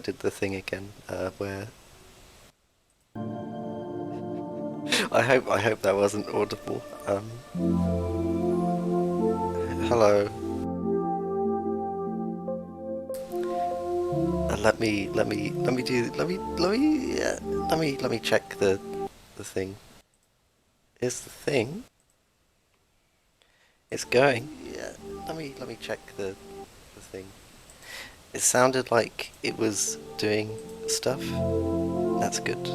did the thing again, where I hope that wasn't audible. Hello. Let me check the thing. Is the thing? It's going. Yeah. Let me check the thing. It sounded like it was doing stuff. That's good.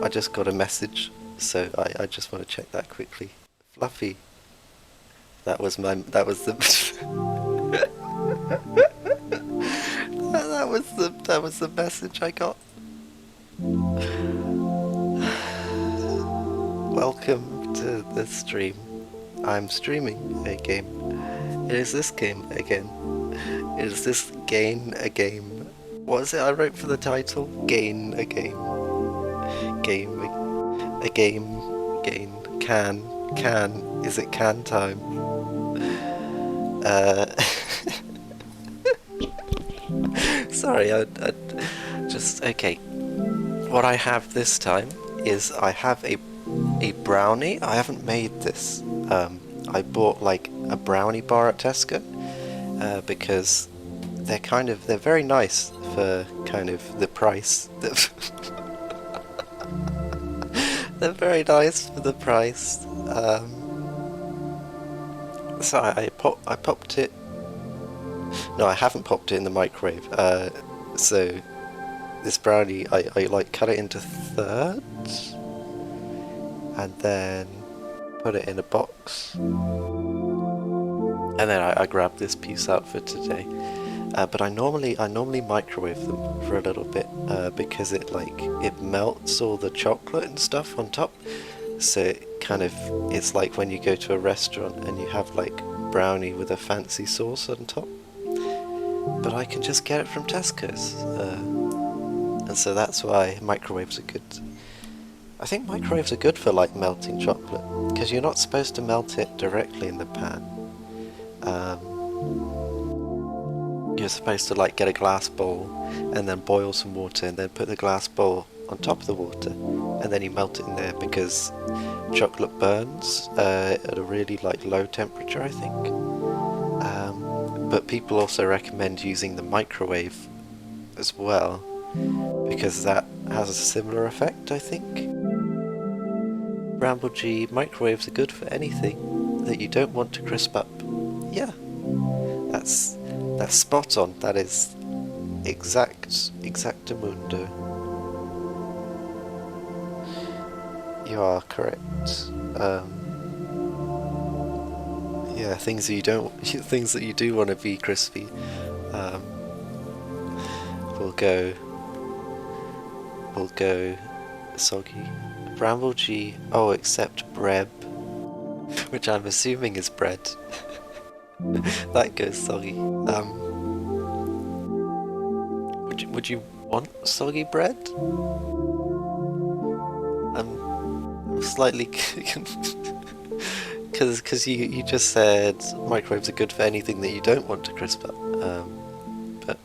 I just got a message, so I just want to check that quickly. Fluffy. That was the that was the message I got. Welcome to the stream. I'm streaming a game. It is this game again. It is this gain a game. What is it I wrote for the title? Gain a game. Game a game. Gain. Can. Is it can time? Sorry, I just okay. What I have this time is I have a brownie. I haven't made this. I bought like a brownie bar at Tesco because they're very nice for kind of the price. They're very nice for the price. So I popped it. No, I haven't popped it in the microwave. So this brownie, I like cut it into thirds and then put it in a box. And then I grabbed this piece out for today. But I normally microwave them for a little bit because it melts all the chocolate and stuff on top. So it's like when you go to a restaurant and you have like brownie with a fancy sauce on top. But I can just get it from Tesco's. And so that's why microwaves are good. I think microwaves are good for like melting chocolate because you're not supposed to melt it directly in the pan. You're supposed to like get a glass bowl and then boil some water and then put the glass bowl on top of the water and then you melt it in there because chocolate burns at a really like low temperature, I think. But people also recommend using the microwave as well because that has a similar effect, I think. Bramble G, microwaves are good for anything that you don't want to crisp up. Yeah, that's spot on. That is exactamundo. You are correct. Yeah, things that you do want to be crispy will go soggy. Bramble G, oh, except bread, which I'm assuming is bread. That goes soggy. Would you want soggy bread? I'm slightly because you just said microwaves are good for anything that you don't want to crisp up. But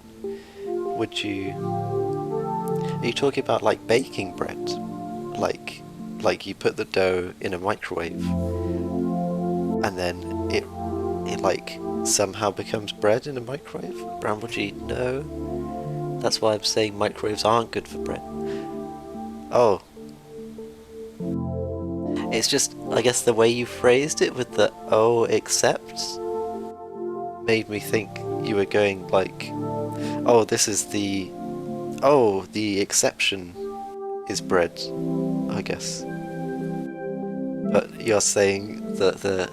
would you? Are you talking about like baking bread? Like you put the dough in a microwave and then it like somehow becomes bread in a microwave? Bramble G, no. That's why I'm saying microwaves aren't good for bread. Oh. It's just, I guess the way you phrased it with the oh except made me think you were going like, oh, this is the exception is bread, I guess. But you're saying the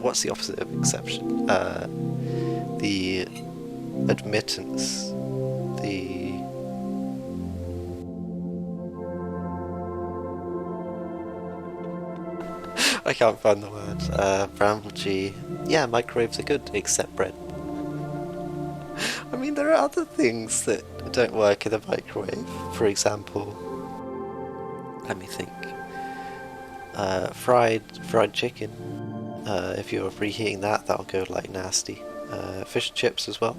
what's the opposite of exception? The admittance, the I can't find the word. Bramble G. Yeah, microwaves are good, except bread. I mean, there are other things that don't work in a microwave. For example, let me think. Fried chicken. If you're reheating that, that'll go like nasty. Fish and chips as well.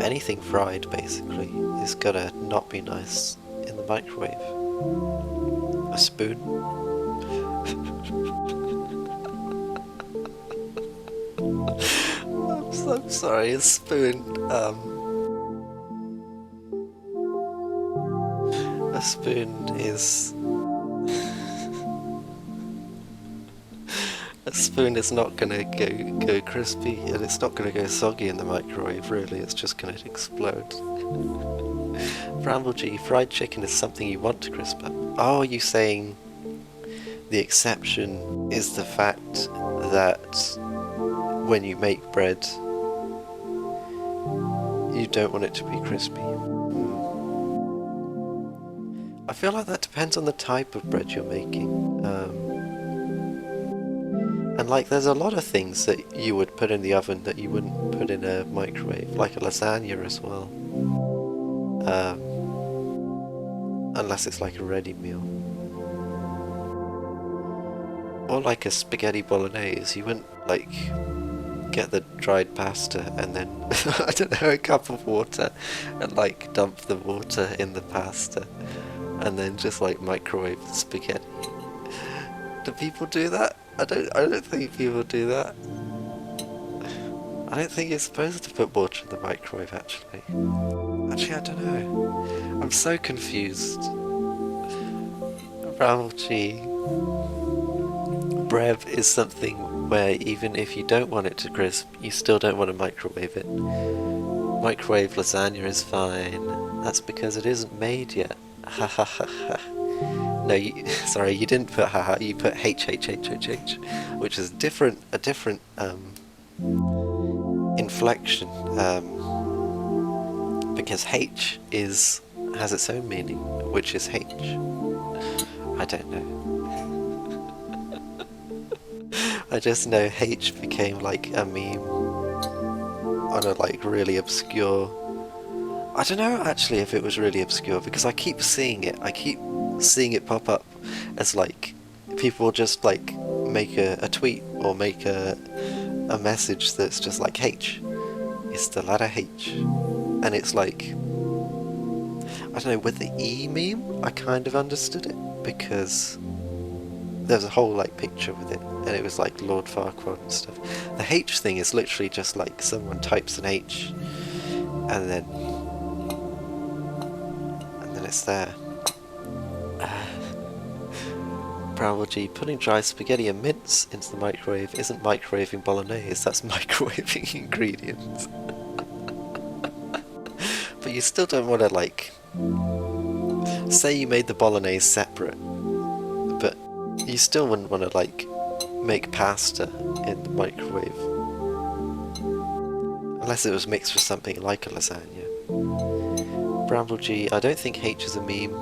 anything fried basically is gonna not be nice in the microwave. A spoon? I'm sorry, a spoon. A spoon is... A spoon is not gonna go crispy, and it's not gonna go soggy in the microwave, really, it's just gonna explode. Bramble fried chicken is something you want to crisp up. Oh, are you saying the exception is the fact that when you make bread, you don't want it to be crispy? I feel like that depends on the type of bread you're making. And like, there's a lot of things that you would put in the oven that you wouldn't put in a microwave, like a lasagna as well. Unless it's like a ready meal. Or like a spaghetti bolognese, you wouldn't like get the dried pasta and then, I don't know, a cup of water and like dump the water in the pasta and then just like microwave the spaghetti. Do people do that? I don't think people do that. I don't think you're supposed to put water in the microwave, actually. Actually, I don't know. I'm so confused. Bramble bread is something where even if you don't want it to crisp, you still don't want to microwave it. Microwave lasagna is fine. That's because it isn't made yet. Ha ha ha ha. No, sorry, you didn't put haha, you put h, which is a different inflection, because h has its own meaning, which is h. I don't know. I just know h became like a meme on a like really obscure... I don't know actually if it was really obscure, because I keep seeing it. I keep seeing it pop up as like people just like make a tweet or make a message that's just like H. It's the letter H. And it's like, I don't know, with the E meme I kind of understood it, because there's a whole like picture with it and it was like Lord Farquaad and stuff. The H thing is literally just like someone types an H and then it's there. Bramble putting dry spaghetti and mince into the microwave isn't microwaving bolognese, that's microwaving ingredients. But you still don't want to like... Say you made the bolognese separate, but you still wouldn't want to like make pasta in the microwave. Unless it was mixed with something like a lasagna. Bramble I don't think H is a meme,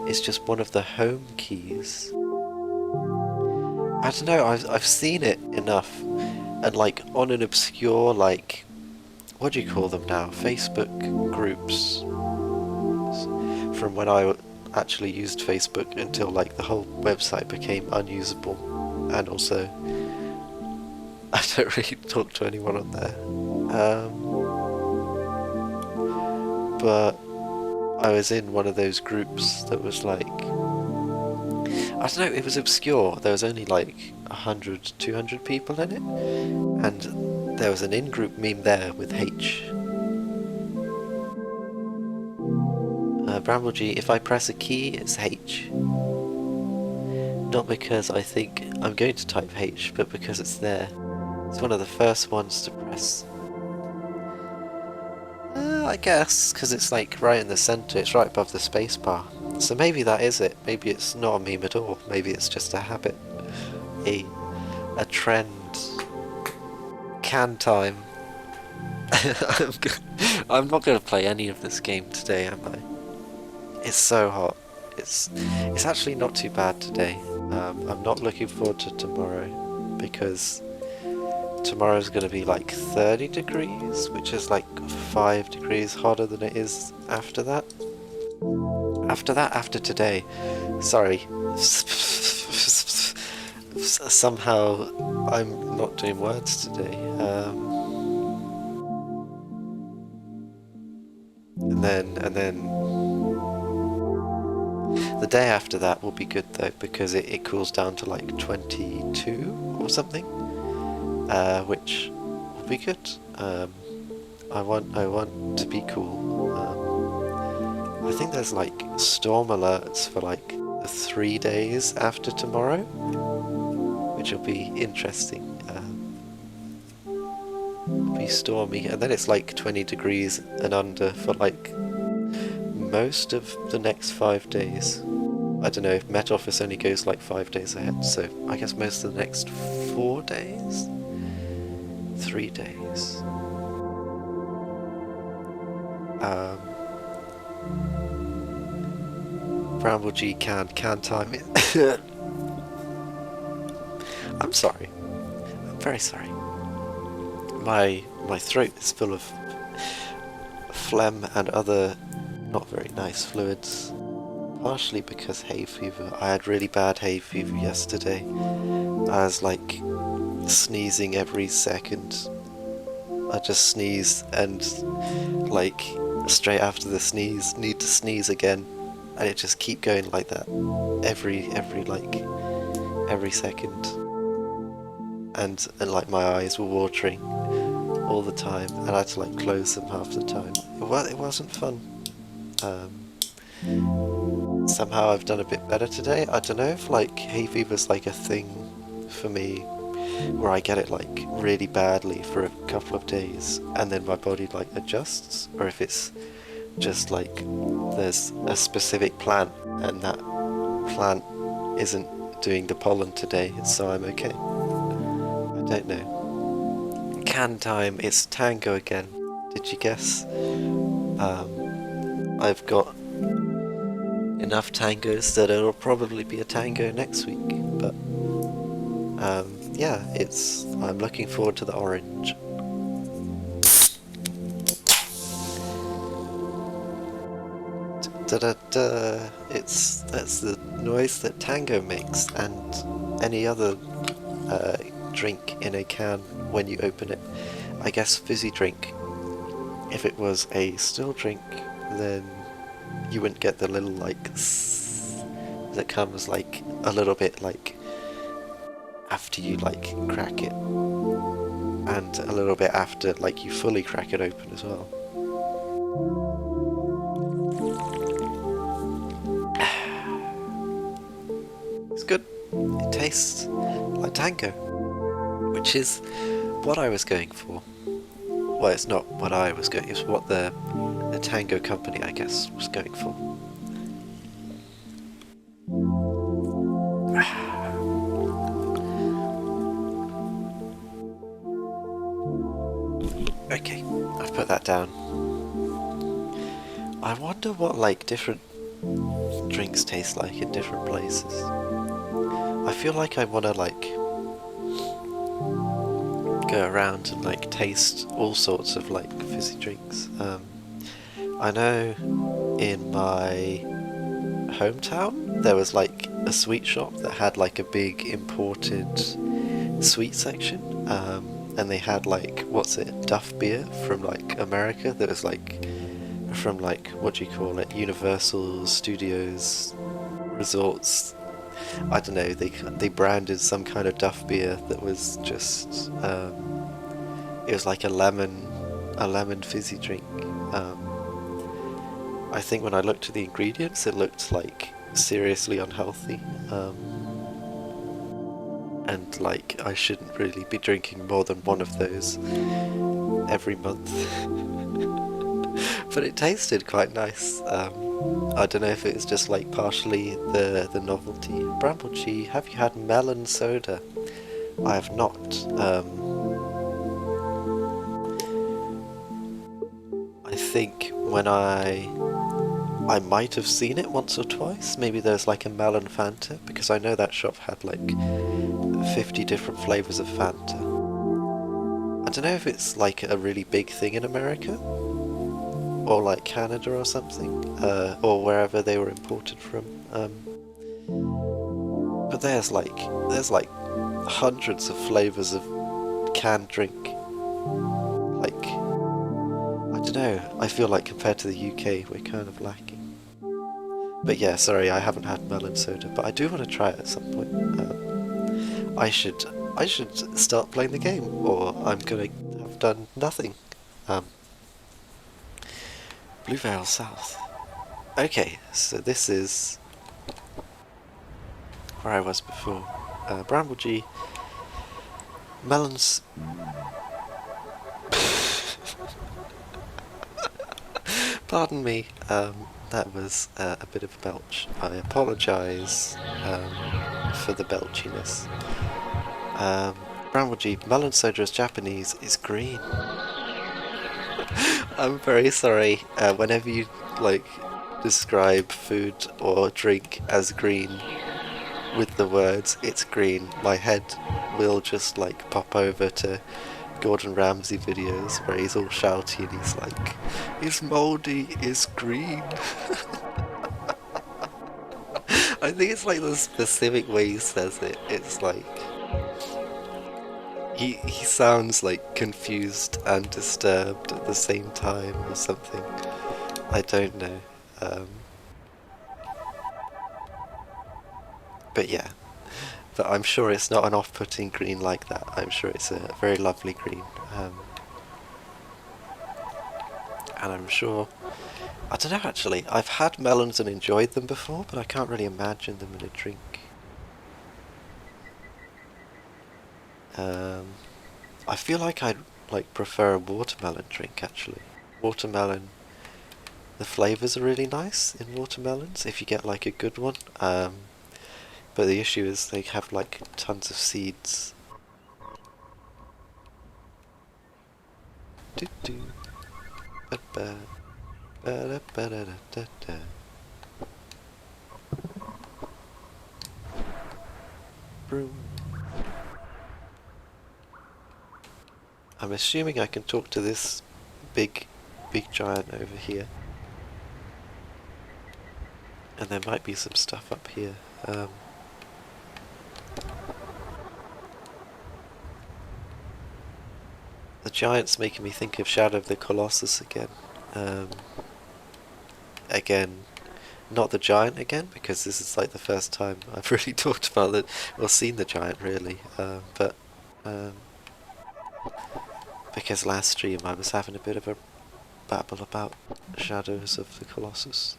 it's just one of the home keys. I don't know, I've seen it enough, and like on an obscure like, what do you call them now, Facebook groups, from when I actually used Facebook until like the whole website became unusable, and also I don't really talk to anyone on there. But I was in one of those groups that was like, I don't know, it was obscure. There was only like 100, 200 people in it, and there was an in-group meme there with H. Bramble if I press a key, it's H. Not because I think I'm going to type H, but because it's there. It's one of the first ones to press. I guess, because it's like right in the centre, it's right above the spacebar. So maybe that is it. Maybe it's not a meme at all. Maybe it's just a habit. A trend. Can time. I'm not going to play any of this game today, am I? It's so hot. It's actually not too bad today. I'm not looking forward to tomorrow, because tomorrow's going to be like 30 degrees, which is like 5 degrees hotter than it is after that. After today. Sorry. Somehow I'm not doing words today. And then the day after that will be good though, because it cools down to like 22 or something, which will be good. I want to be cool. I think there's like storm alerts for like the 3 days after tomorrow, which will be interesting. It'll be stormy, and then it's like 20 degrees and under for like most of the next 5 days. I don't know, Met Office only goes like 5 days ahead, so I guess most of the next 4 days? 3 days. Bramble G can time it. I'm sorry. I'm very sorry. My throat is full of phlegm and other not very nice fluids. Partially because hay fever. I had really bad hay fever yesterday. I was like sneezing every second. I just sneeze and like straight after the sneeze need to sneeze again, and it just keep going like that every second. And like my eyes were watering all the time, and I had to like close them half the time. It wasn't fun. Somehow I've done a bit better today. I don't know if like hay fever's like a thing for me where I get it like really badly for a couple of days and then my body like adjusts, or if it's just like there's a specific plant and that plant isn't doing the pollen today, so I'm okay. I don't know. Can time, it's tango again. Did you guess? I've got enough tangos that it'll probably be a tango next week, but yeah, I'm looking forward to the orange. Da-da-da. That's the noise that tango makes, and any other drink in a can when you open it. I guess fizzy drink. If it was a still drink, then you wouldn't get the little like that comes like a little bit like after you like crack it, and a little bit after like you fully crack it open as well. It's good. It tastes like tango, which is what I was going for. Well, it's not what I was going, it's what the tango company, I guess, was going for. Okay, I've put that down. I wonder what like different drinks taste like in different places. I feel like I want to like go around and like taste all sorts of like fizzy drinks. I know in my hometown there was like a sweet shop that had like a big imported sweet section, and they had like, what's it, Duff beer from like America that was like from like, what do you call it, Universal Studios Resorts. I don't know, they branded some kind of Duff beer that was just it was like a lemon fizzy drink. I think when I looked at the ingredients it looked like seriously unhealthy, and like I shouldn't really be drinking more than one of those every month. But it tasted quite nice. I don't know if it's just like partially the novelty. Bramblechee, have you had melon soda? I have not. I think when I might have seen it once or twice. Maybe there's like a melon Fanta, because I know that shop had like 50 different flavors of Fanta. I don't know if it's like a really big thing in America, or like Canada or something, or wherever they were imported from. But there's like hundreds of flavors of canned drink. Like, I don't know, I feel like compared to the UK, we're kind of lacking. But yeah, sorry, I haven't had melon soda, but I do want to try it at some point. I should I should start playing the game, or I'm gonna have done nothing. Um, Blue Vale South. Okay, so this is where I was before. Bramble G, melons. Pardon me. That was a bit of a belch. I apologise for the belchiness. Um, Bramble G, melon soda is Japanese, is green. I'm very sorry. Whenever you like describe food or drink as green with the words "it's green," my head will just like pop over to Gordon Ramsay videos where he's all shouty and he's like, "It's mouldy, it's green." I think it's like the specific way he says it. It's like he sounds like confused and disturbed at the same time or something. I don't know. Um, but yeah. But I'm sure it's not an off-putting green like that. I'm sure it's a very lovely green. And I'm sure... I don't know actually. I've had melons and enjoyed them before, but I can't really imagine them in a drink. I feel like I'd like prefer a watermelon drink actually. Watermelon, the flavours are really nice in watermelons if you get like a good one. But the issue is they have like tons of seeds. Do do. Ba ba ba da ba da da da da. Broom. I'm assuming I can talk to this big giant over here. And there might be some stuff up here. The giant's making me think of Shadow of the Colossus again. Again, not the giant again, because this is like the first time I've really talked about it, or seen the giant really. But because last stream I was having a bit of a babble about Shadows of the Colossus.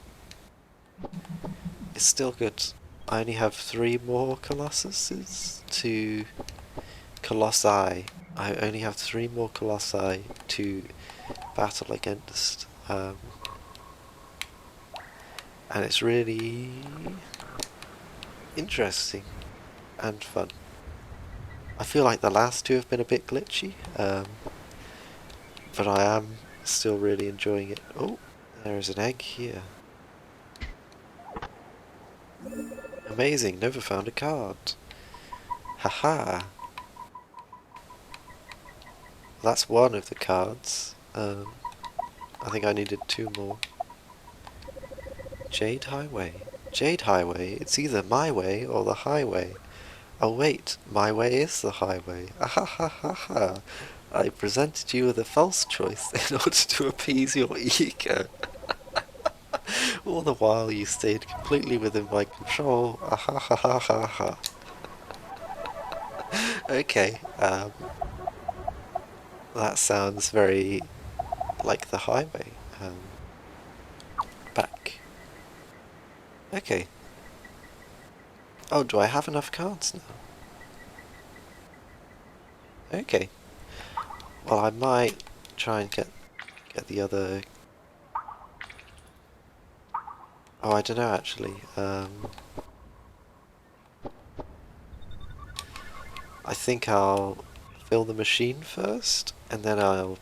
It's still good. I only have 3 more Colossuses to Colossi. I only have 3 more Colossi to battle against. And it's really interesting and fun. I feel like the last 2 have been a bit glitchy, but I am still really enjoying it. Oh, there is an egg here. Amazing, never found a card. Haha. That's one of the cards. I think I needed 2 more. Jade Highway. Jade Highway? It's either my way or the highway. Oh wait, my way is the highway. Ahahaha. I presented you with a false choice in order to appease your ego. All the while you stayed completely within my control. Ahahaha. Okay, that sounds very like the highway. Back. Okay. Oh, do I have enough cards now? Okay. Well, I might try and get the other... Oh, I don't know actually. I think I'll fill the machine first, and then I'll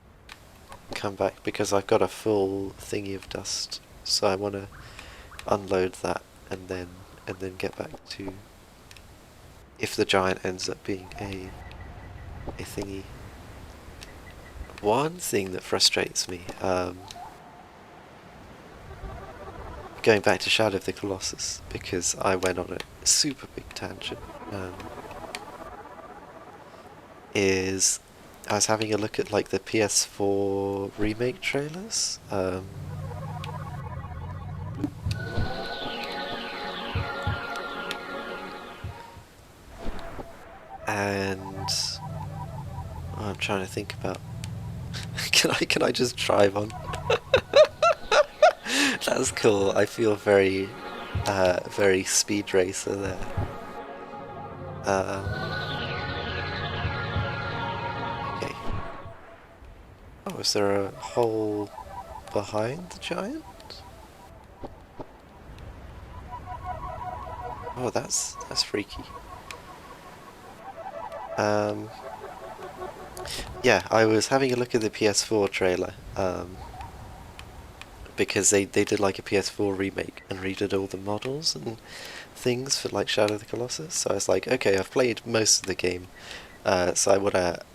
come back because I've got a full thingy of dust. So I want to unload that and then get back to if the giant ends up being a thingy. One thing that frustrates me, going back to Shadow of the Colossus, because I went on a super big tangent, is I was having a look at like the PS4 remake trailers. And I'm trying to think about. Can I just drive on? That's cool. I feel very speed racer there. Okay. Oh, is there a hole behind the giant? Oh, that's freaky. Um, yeah, I was having a look at the PS4 trailer, because they did like a PS4 remake and redid all the models and things for like Shadow of the Colossus. So I was like, okay, I've played most of the game, so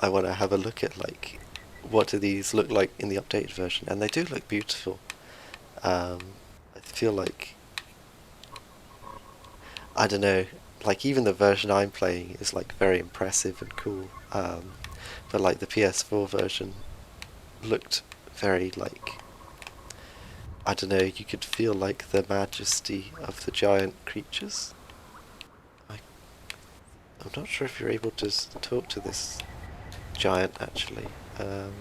I wanna have a look at like what do these look like in the updated version, and they do look beautiful. Um, I feel like I don't know, like even the version I'm playing is like very impressive and cool. But like the PS4 version looked very like I don't know, you could feel like the majesty of the giant creatures. I, I'm not sure if you're able to talk to this giant actually. Um,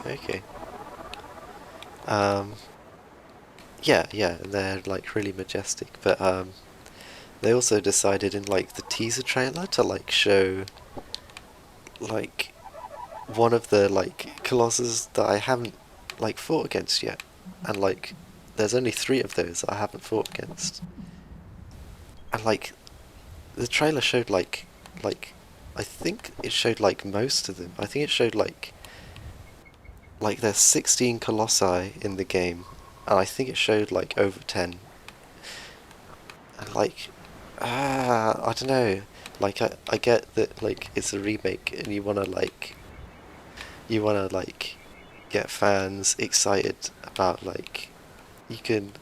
okay. Um, yeah, they're like really majestic, but they also decided in like the teaser trailer to like show like one of the like colossus that I haven't like fought against yet, and like there's only three of those that I haven't fought against, and like the trailer showed like I think it showed like most of them. I think it showed like there's 16 colossi in the game, and I think it showed like over 10. And like I don't know. Like I get that like it's a remake and you wanna like get fans excited about like you can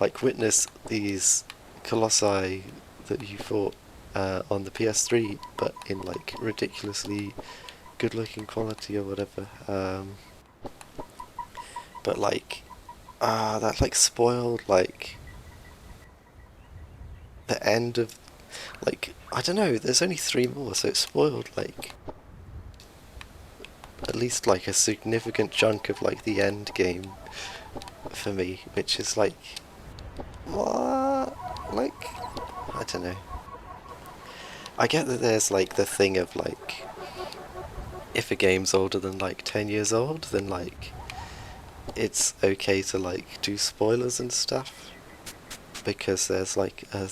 like witness these colossi that you fought on the PS3, but in like ridiculously good-looking quality or whatever. But like that like spoiled like the end of like I don't know. There's only three more, so it spoiled like at least like a significant chunk of like the end game for me, which is like what? Like I don't know. I get that there's like the thing of like if a game's older than like 10 years old, then like it's okay to like do spoilers and stuff because there's like a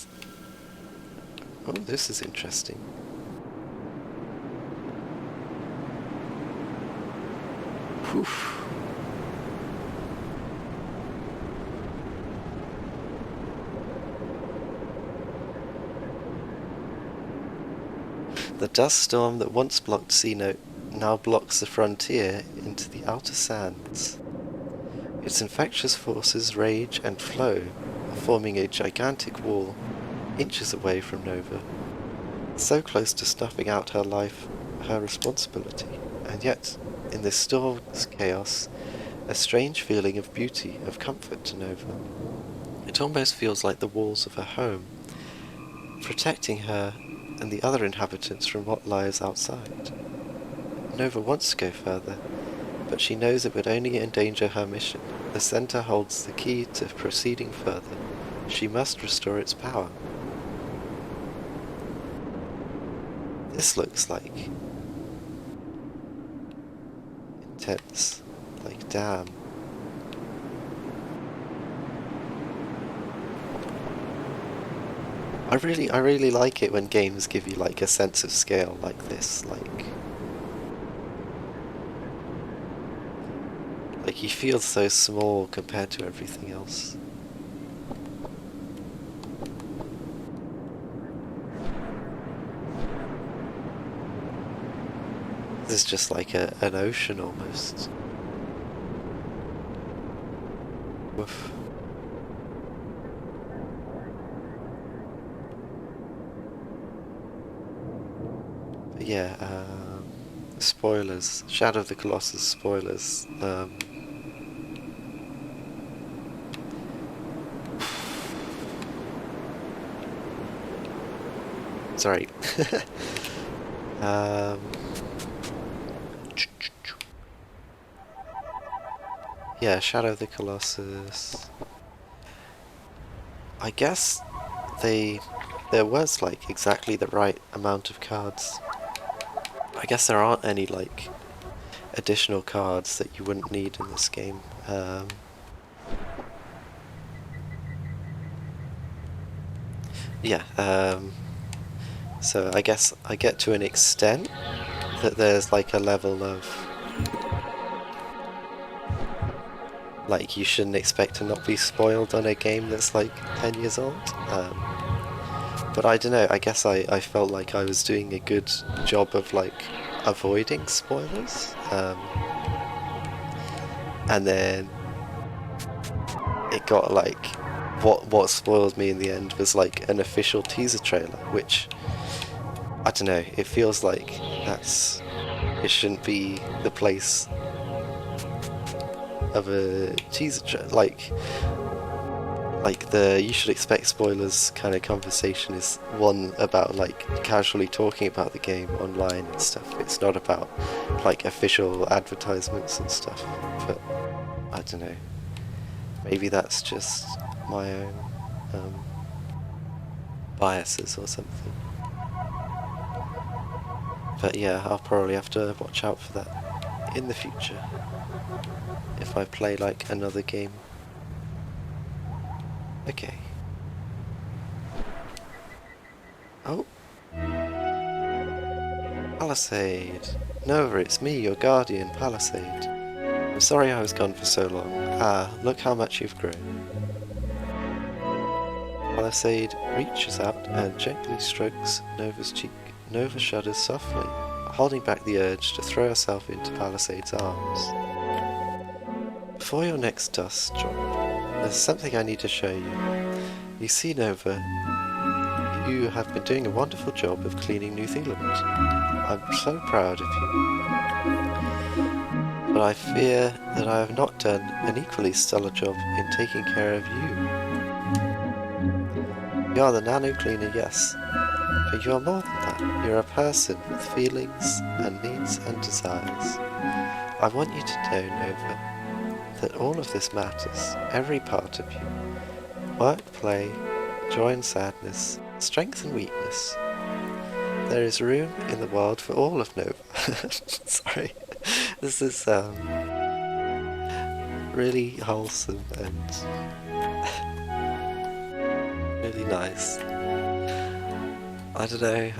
oh, this is interesting. Whew. The dust storm that once blocked Sea now blocks the frontier into the outer sands. Its infectious forces rage and flow, forming a gigantic wall inches away from Nova, so close to snuffing out her life, her responsibility, and yet, in this storm's chaos, a strange feeling of beauty, of comfort to Nova. It almost feels like the walls of her home, protecting her and the other inhabitants from what lies outside. Nova wants to go further, but she knows it would only endanger her mission. The center holds the key to proceeding further. She must restore its power. This looks like intense. Like, damn. I really like it when games give you like a sense of scale like this. Like you feel so small compared to everything else. This is just like an ocean almost. Woof. yeah, spoilers. Shadow of the Colossus spoilers. Sorry. um, yeah, Shadow of the Colossus. I guess there was like exactly the right amount of cards. I guess there aren't any like additional cards that you wouldn't need in this game. Yeah, so I guess I get to an extent that there's like a level of like you shouldn't expect to not be spoiled on a game that's like 10 years old. But I don't know, I guess I felt like I was doing a good job of like avoiding spoilers. And then it got like what spoiled me in the end was like an official teaser trailer, which I don't know, it feels like it shouldn't be the place of a teaser trailer. Like the you should expect spoilers kind of conversation is one about like casually talking about the game online and stuff. It's not about like official advertisements and stuff. But I don't know. Maybe that's just my own biases or something. But yeah, I'll probably have to watch out for that in the future if I play like another game. Okay. Oh. Palisade. Nova, it's me, your guardian, Palisade. I'm sorry I was gone for so long. Ah, look how much you've grown. Palisade reaches out and gently strokes Nova's cheek. Nova shudders softly, holding back the urge to throw herself into Palisade's arms. Before your next dust drop, there's something I need to show you. You see, Nova, you have been doing a wonderful job of cleaning New Zealand. I'm so proud of you. But I fear that I have not done an equally stellar job in taking care of you. You are the nano cleaner, yes, but you are more than that. You're a person with feelings and needs and desires. I want you to know, Nova, that all of this matters, every part of you. Work, play, joy and sadness, strength and weakness. There is room in the world for all of Nova. Sorry. This is really wholesome and really nice. I don't know,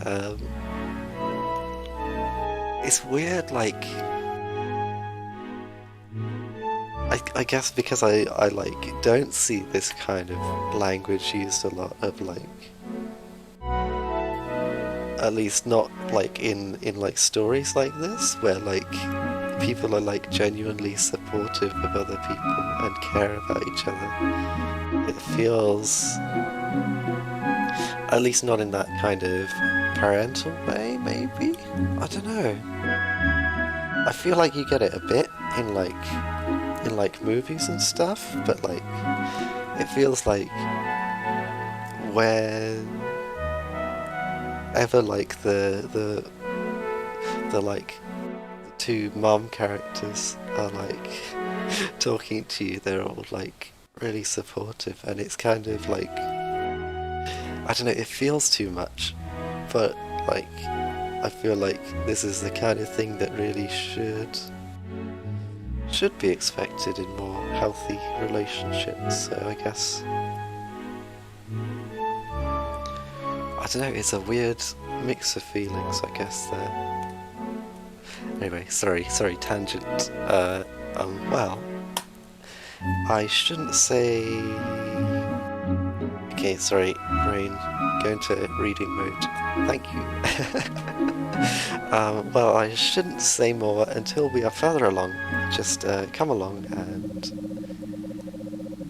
it's weird, like I guess because I like don't see this kind of language used a lot of like, at least not like in like stories like this where like people are like genuinely supportive of other people and care about each other. It feels, at least not in that kind of parental way, maybe? I don't know. I feel like you get it a bit in like movies and stuff, but like it feels like whenever like the like the two mom characters are like talking to you, they're all like really supportive, and it's kind of like, I don't know, it feels too much, but like I feel like this is the kind of thing that really should be expected in more healthy relationships. So I guess, I don't know, it's a weird mix of feelings, I guess, there. Anyway, sorry, tangent. Well, I shouldn't say... Okay, sorry, brain, go into reading mode. Thank you. Well, I shouldn't say more until we are further along. Just come along and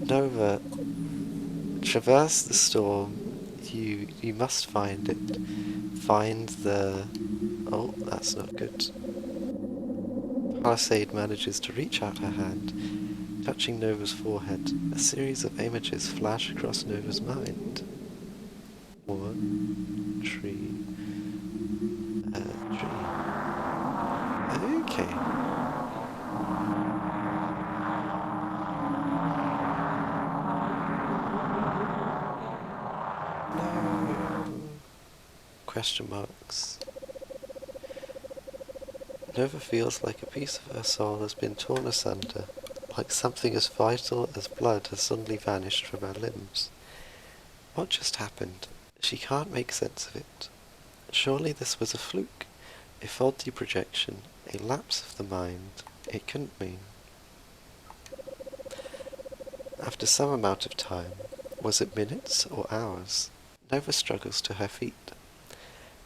Nova, traverse the storm. You must find it. Find the... Oh, that's not good. Palisade manages to reach out her hand, touching Nova's forehead. A series of images flash across Nova's mind. One tree. A tree. Okay. No. Question marks. Nova feels like a piece of her soul has been torn asunder, like something as vital as blood has suddenly vanished from her limbs. What just happened? She can't make sense of it. Surely this was a fluke, a faulty projection, a lapse of the mind. It couldn't mean. After some amount of time, was it minutes or hours, Nova struggles to her feet,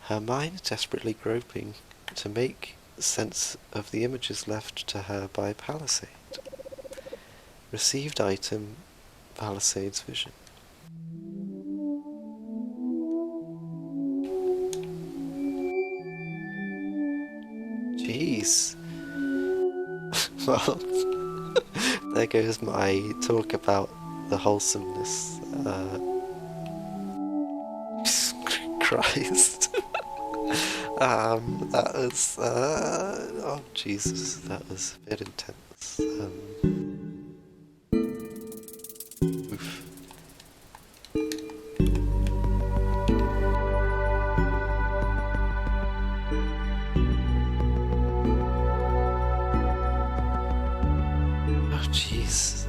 her mind desperately groping to make sense of the images left to her by Palisade. Received item, Palisade's vision. Jeez. Well, there goes my talk about the wholesomeness. Christ. That was, oh Jesus, that was a bit intense. Oof. Oh jeez.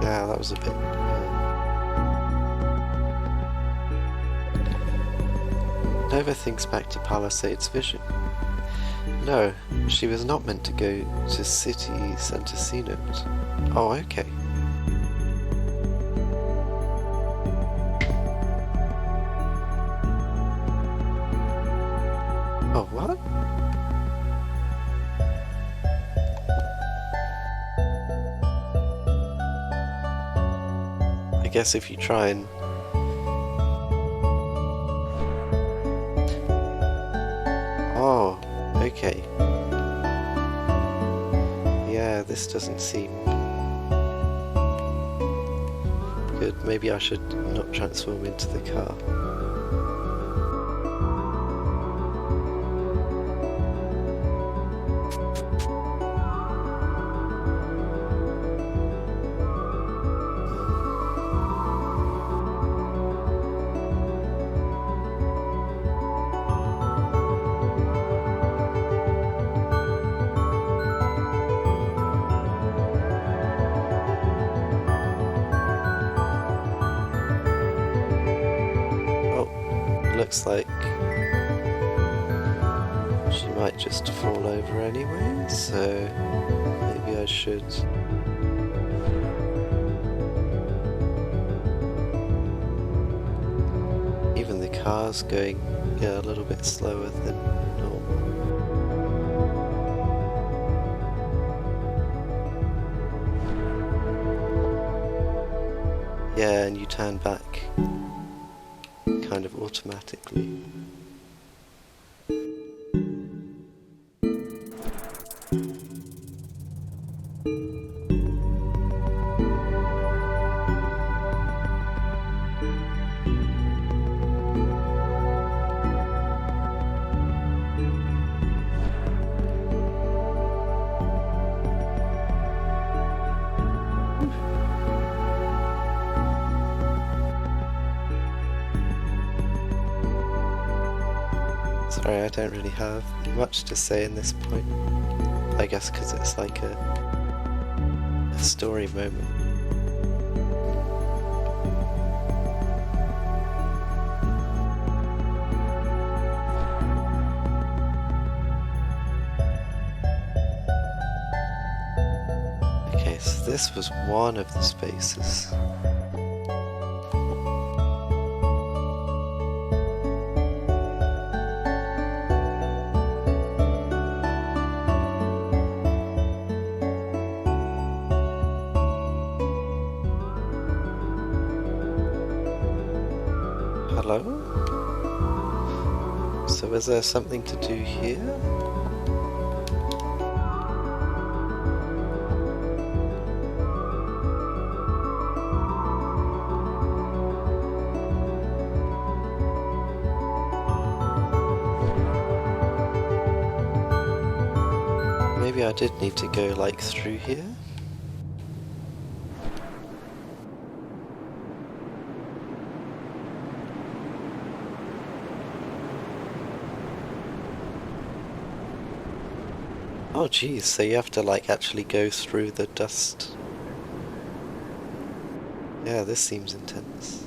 Yeah, that was a bit. Nova thinks back to Palisade's vision. No, she was not meant to go to City Center C-Note. Oh, okay. Oh, what? I guess if you try and... Oh, okay. Yeah, this doesn't seem good. Maybe I should not transform into the car. Looks like she might just fall over anyway, so maybe I should... Even the car's going a little bit slower than normal. Yeah, and you turn back kind of automatically. Sorry, I don't really have much to say in this point. I guess because it's like a story moment. Okay, so this was one of the spaces. Hello? So is there something to do here? Maybe I did need to go like through here? Oh geez, so you have to like actually go through the dust. Yeah, this seems intense.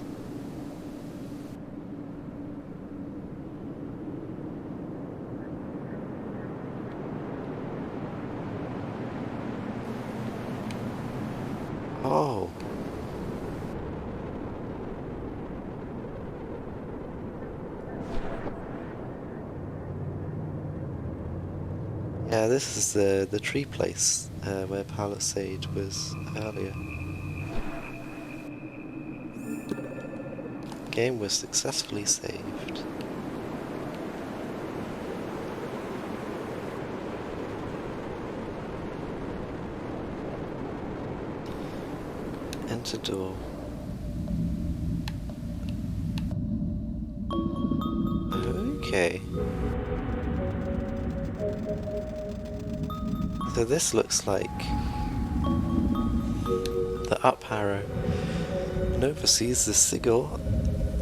Oh. Yeah, this is the tree place where Palisade was earlier. Game was successfully saved. Enter door. Okay. So this looks like the up arrow. Nova sees the sigil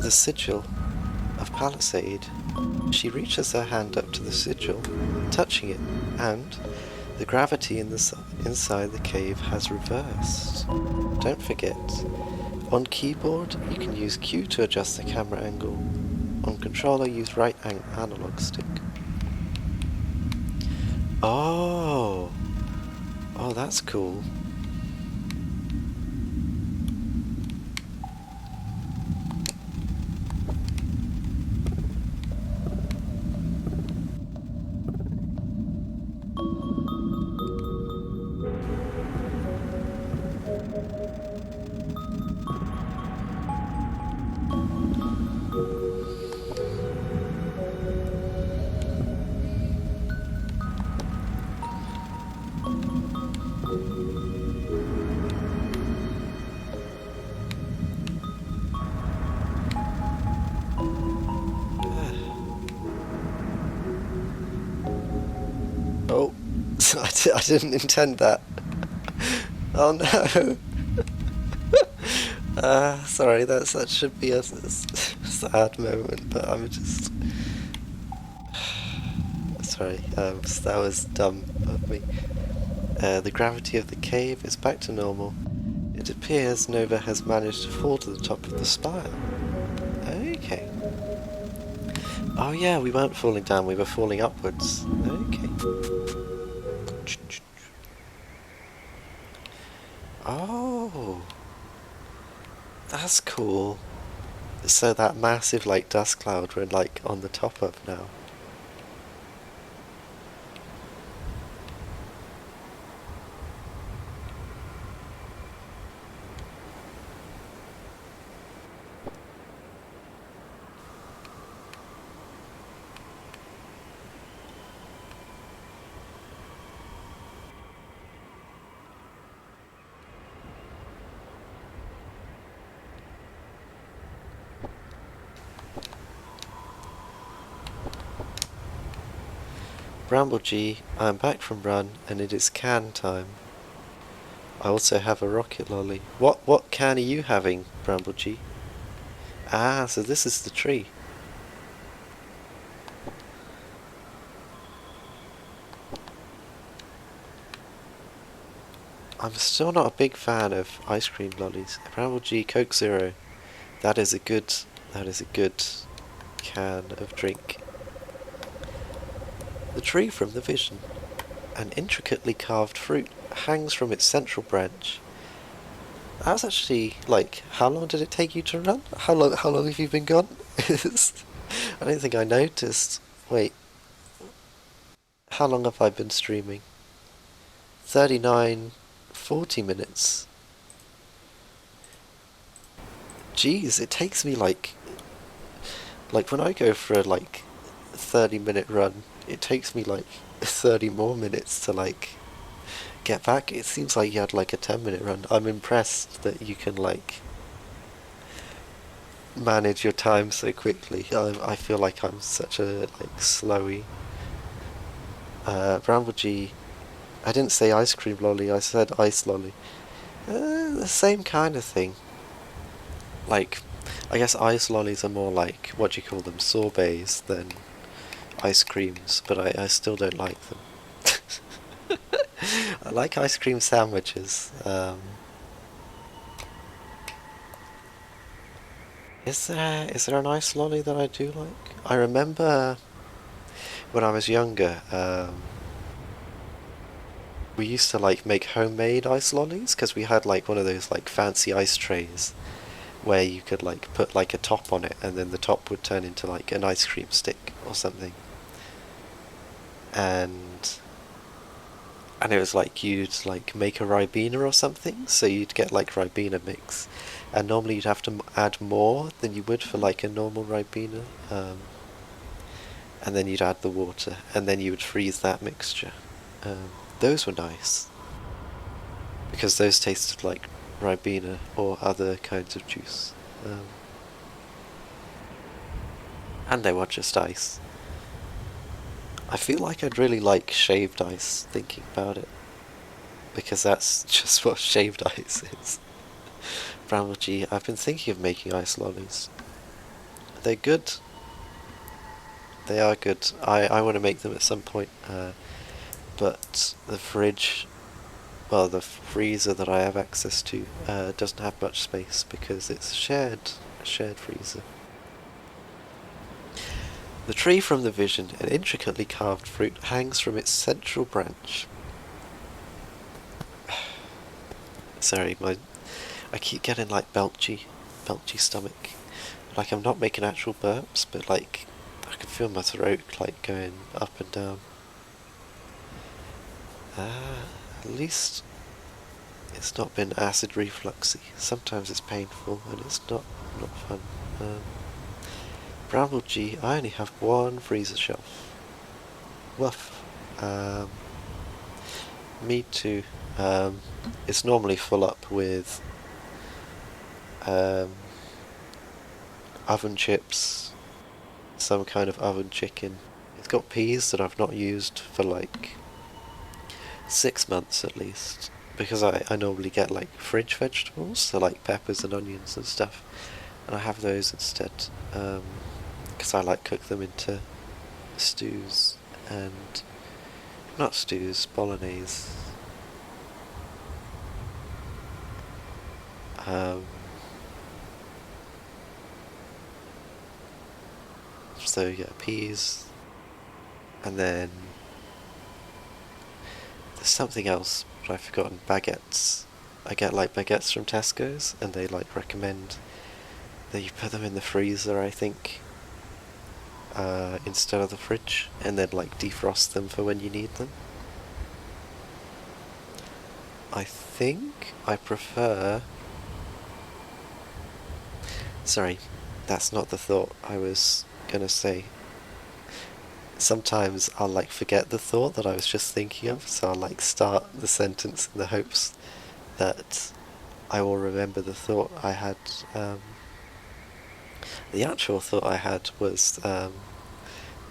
of Palisade. She reaches her hand up to the sigil, touching it, and the gravity inside the cave has reversed. Don't forget, on keyboard you can use Q to adjust the camera angle. On controller use right analog stick. Oh! Oh, that's cool. Oh, I didn't intend that. Oh no. Sorry, that should be a sad moment, but I'm just... Sorry, that was dumb of me. The gravity of the cave is back to normal. It appears Nova has managed to fall to the top of the spire. Okay. Oh yeah, we weren't falling down, we were falling upwards. Okay. Oh, that's cool. So that massive like dust cloud we're like on the top of now. Bramble G, I am back from run and it is can time. I also have a rocket lolly. What can are you having, Bramble G? Ah, so this is the tree. I'm still not a big fan of ice cream lollies. Bramble G Coke Zero. That is a good can of drink. The tree from the vision. An intricately carved fruit hangs from its central branch. That's actually, like, how long did it take you to run? How long have you been gone? I don't think I noticed. Wait, how long have I been streaming? 39, 40 minutes. Jeez, it takes me like Like when I go for a like 30-minute run, it takes me like 30 more minutes to like get back. It seems like you had like a 10-minute run. I'm impressed that you can like manage your time so quickly. I feel like I'm such a like slowy. Bramble G. I didn't say ice cream lolly. I said ice lolly. The same kind of thing. Like, I guess ice lollies are more like what do you call them, sorbets than ice creams, but I still don't like them. I like ice cream sandwiches. Is there an ice lolly that I do like? I remember when I was younger, we used to like make homemade ice lollies because we had like one of those like fancy ice trays where you could like put like a top on it and then the top would turn into like an ice cream stick or something. And and it was like you'd like make a Ribena or something, so you'd get like Ribena mix, and normally you'd have to add more than you would for like a normal Ribena, and then you'd add the water, and then you would freeze that mixture. Those were nice because those tasted like Ribena or other kinds of juice, and they were just ice. I feel like I'd really like shaved ice thinking about it, because that's just what shaved ice is. Bramble G, I've been thinking of making ice lollies. They're good. They are good. I want to make them at some point, but the fridge, well, the freezer that I have access to doesn't have much space because it's a shared freezer. The tree from the vision, an intricately carved fruit, hangs from its central branch. Sorry, I keep getting like belchy stomach. Like I'm not making actual burps, but like I can feel my throat like going up and down. At least it's not been acid refluxy. Sometimes it's painful and it's not fun. Bramble G, I only have one freezer shelf. Woof. Me too. It's normally full up with um, oven chips, some kind of oven chicken. It's got peas that I've not used for like 6 months at least, because I normally get like fridge vegetables, so like peppers and onions and stuff, and I have those instead, because I like cook them into stews and not stews, bolognese. Um, so yeah, peas, and then there's something else, but I've forgotten. Baguettes. I get like baguettes from Tesco's, and they like recommend that you put them in the freezer, I think, instead of the fridge, and then like defrost them for when you need them. I think I prefer. Sorry, that's not the thought I was gonna say. Sometimes I'll like forget the thought that I was just thinking of, so I'll like start the sentence in the hopes that I will remember the thought I had. The actual thought I had was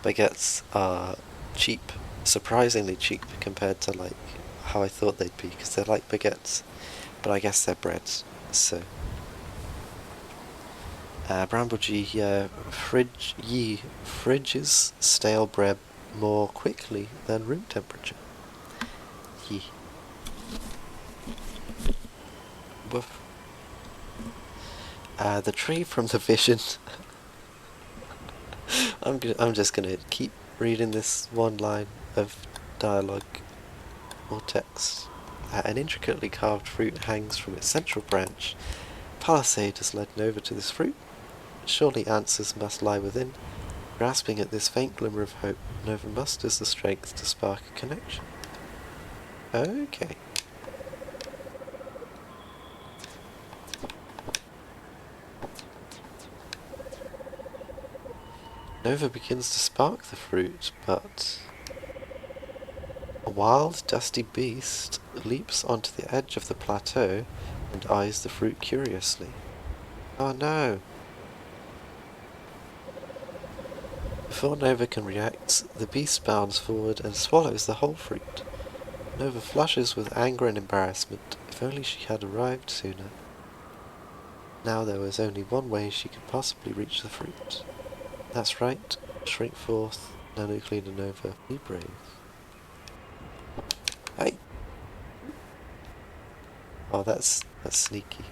baguettes are cheap, surprisingly cheap compared to like how I thought they'd be, because they're like baguettes, but I guess they're breads. So, Bramble G, fridges stale bread more quickly than room temperature. Ye. Woof. The tree from the vision. I'm just gonna keep reading this one line of dialogue or text. An intricately carved fruit hangs from its central branch. Palisade has led Nova to this fruit. Surely answers must lie within. Grasping at this faint glimmer of hope, Nova musters the strength to spark a connection. Okay. Nova begins to spark the fruit, but a wild, dusty beast leaps onto the edge of the plateau and eyes the fruit curiously. Oh no! Before Nova can react, the beast bounds forward and swallows the whole fruit. Nova flushes with anger and embarrassment. If only she had arrived sooner. Now there was only one way she could possibly reach the fruit. That's right, shrink forth, Nanocleaner Nova, be brave. Hey! Oh, that's sneaky.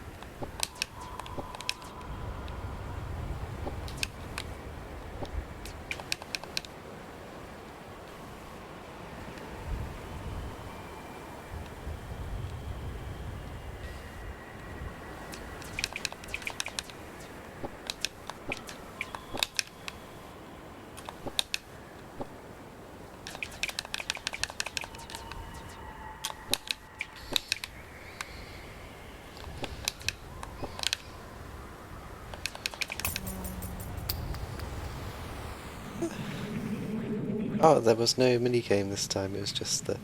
Oh, there was no minigame this time, it was just the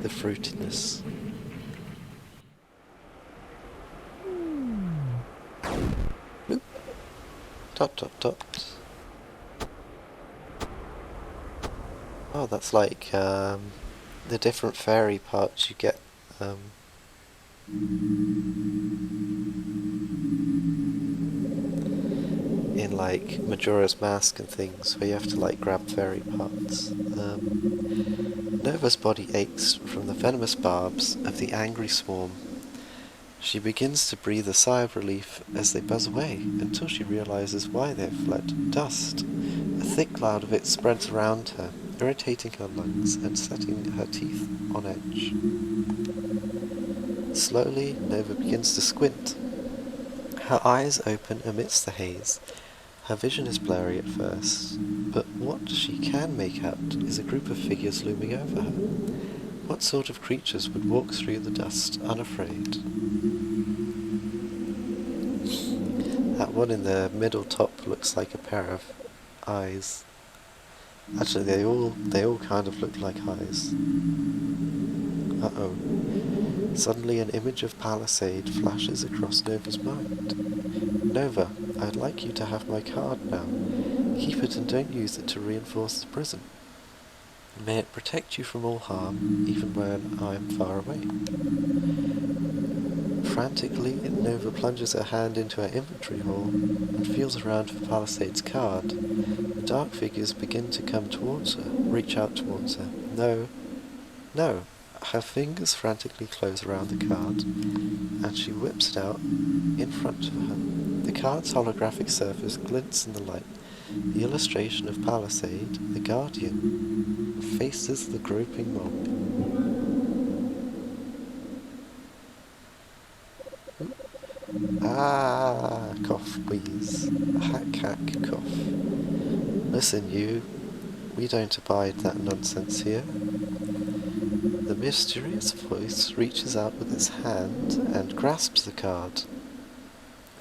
fruitiness. Bloop. Dot dot dot. Oh, that's like the different fairy parts you get in like Majora's Mask and things, where you have to like grab fairy parts. Nova's body aches from the venomous barbs of the angry swarm. She begins to breathe a sigh of relief as they buzz away, until she realizes why they have fled. Dust. A thick cloud of it spreads around her, irritating her lungs and setting her teeth on edge. Slowly, Nova begins to squint. Her eyes open amidst the haze. Her vision is blurry at first, but what she can make out is a group of figures looming over her. What sort of creatures would walk through the dust unafraid? That one in the middle top looks like a pair of eyes. Actually, they all kind of look like eyes. Uh-oh. Suddenly an image of Palisade flashes across Nova's mind. Nova, I'd like you to have my card now. Keep it and don't use it to reinforce the prism. May it protect you from all harm, even when I am far away. Frantically, Nova plunges her hand into her inventory hole and feels around for Palisade's card. The dark figures begin to come towards her, reach out towards her. No. No. Her fingers frantically close around the card, and she whips it out in front of her. The card's holographic surface glints in the light. The illustration of Palisade, the Guardian, faces the groping mob. Ah, cough, wheeze. Hack, hack, cough. Listen, you. We don't abide that nonsense here. The mysterious voice reaches out with its hand and grasps the card.